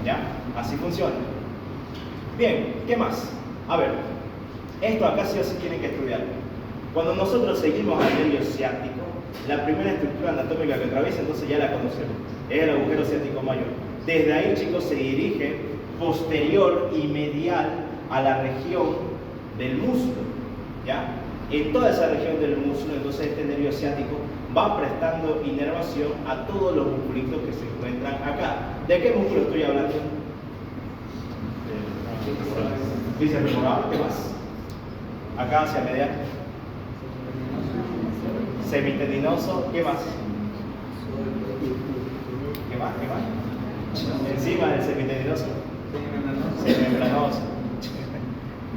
¿Ya? Así funciona. Bien, ¿qué más? A ver, esto acá sí o sí tienen que estudiarlo. Cuando nosotros seguimos al nervio ciático, la primera estructura anatómica que atraviesa, entonces ya la conocemos, es el agujero ciático mayor. Desde ahí, chicos, se dirige posterior y medial a la región del músculo, ¿ya? En toda esa región del músculo, entonces este nervio ciático va prestando inervación a todos los musculitos que se encuentran acá. ¿De qué músculo estoy hablando? Dice femoral, ¿qué más? Acá hacia medial. Semitendinoso, ¿qué más? ¿Qué más? Encima del semitendinoso. Semimembranoso.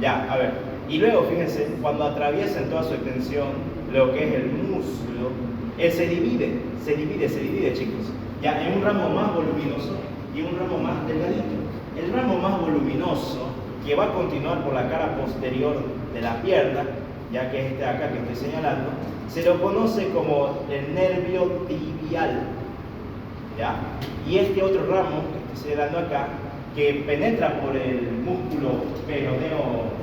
Ya, a ver. Y luego, fíjense, cuando atraviesa en toda su extensión lo que es el músculo, él se divide, chicos. Ya, en un ramo más voluminoso y un ramo más delgadito. El ramo más voluminoso, que va a continuar por la cara posterior de la pierna, ya que es este de acá que estoy señalando, se lo conoce como el nervio tibial. ¿ya? Y este otro ramo que estoy señalando acá, que penetra por el músculo peroneo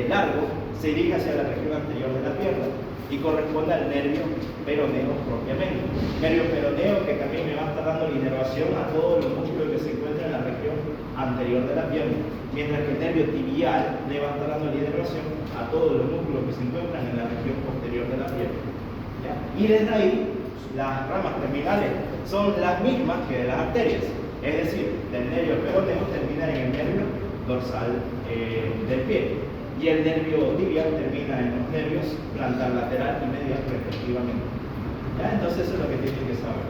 largo, se dirige hacia la región anterior de la pierna y corresponde al nervio peroneo propiamente. Nervio peroneo que también me va a estar dando la inervación a todos los músculos que se encuentran en la región anterior de la pierna, mientras que el nervio tibial le va a estar dando la inervación a todos los músculos que se encuentran en la región posterior de la pierna. ¿Ya? Y desde ahí, las ramas terminales son las mismas que de las arterias, es decir, del nervio peroneo termina en el nervio dorsal del pie. Y el nervio tibial termina en los nervios plantar lateral y medial respectivamente. ¿Ya? Entonces eso es lo que tienen que saber.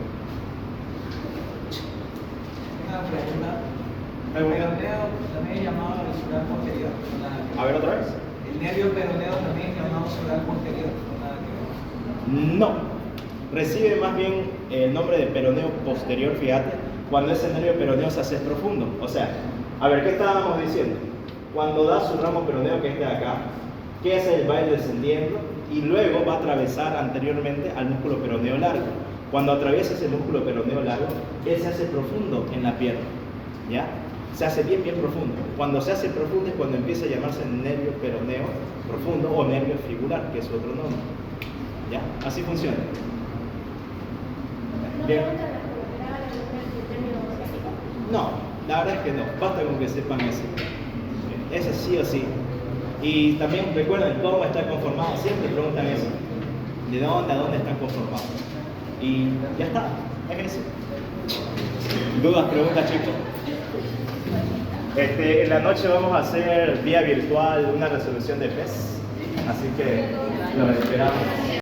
Una pregunta. El peroneo también es llamado auricular posterior. A ver otra vez. El nervio peroneo también es llamado auricular posterior. Nada que ver. No. Recibe más bien el nombre de peroneo posterior, fíjate, cuando ese nervio peroneo se hace profundo. O sea, a ver, ¿qué estábamos diciendo? Cuando da su ramo peroneo, que es de acá, ¿qué hace? Va a ir descendiendo y luego va a atravesar anteriormente al músculo peroneo largo. Cuando atraviesa ese músculo peroneo largo, él se hace profundo en la pierna, ¿ya? Se hace bien, bien profundo. Cuando se hace profundo es cuando empieza a llamarse nervio peroneo profundo o nervio fibular, que es otro nombre, ¿ya? Así funciona. Bien. No, la verdad es que no. Basta con que sepan eso. Ese sí o sí. Y también recuerden cómo está conformado. Siempre preguntan eso. ¿De dónde a dónde están conformados? Y ya está. Es eso. ¿Dudas, preguntas, chicos? En la noche vamos a hacer vía virtual una resolución de PES. Así que los esperamos.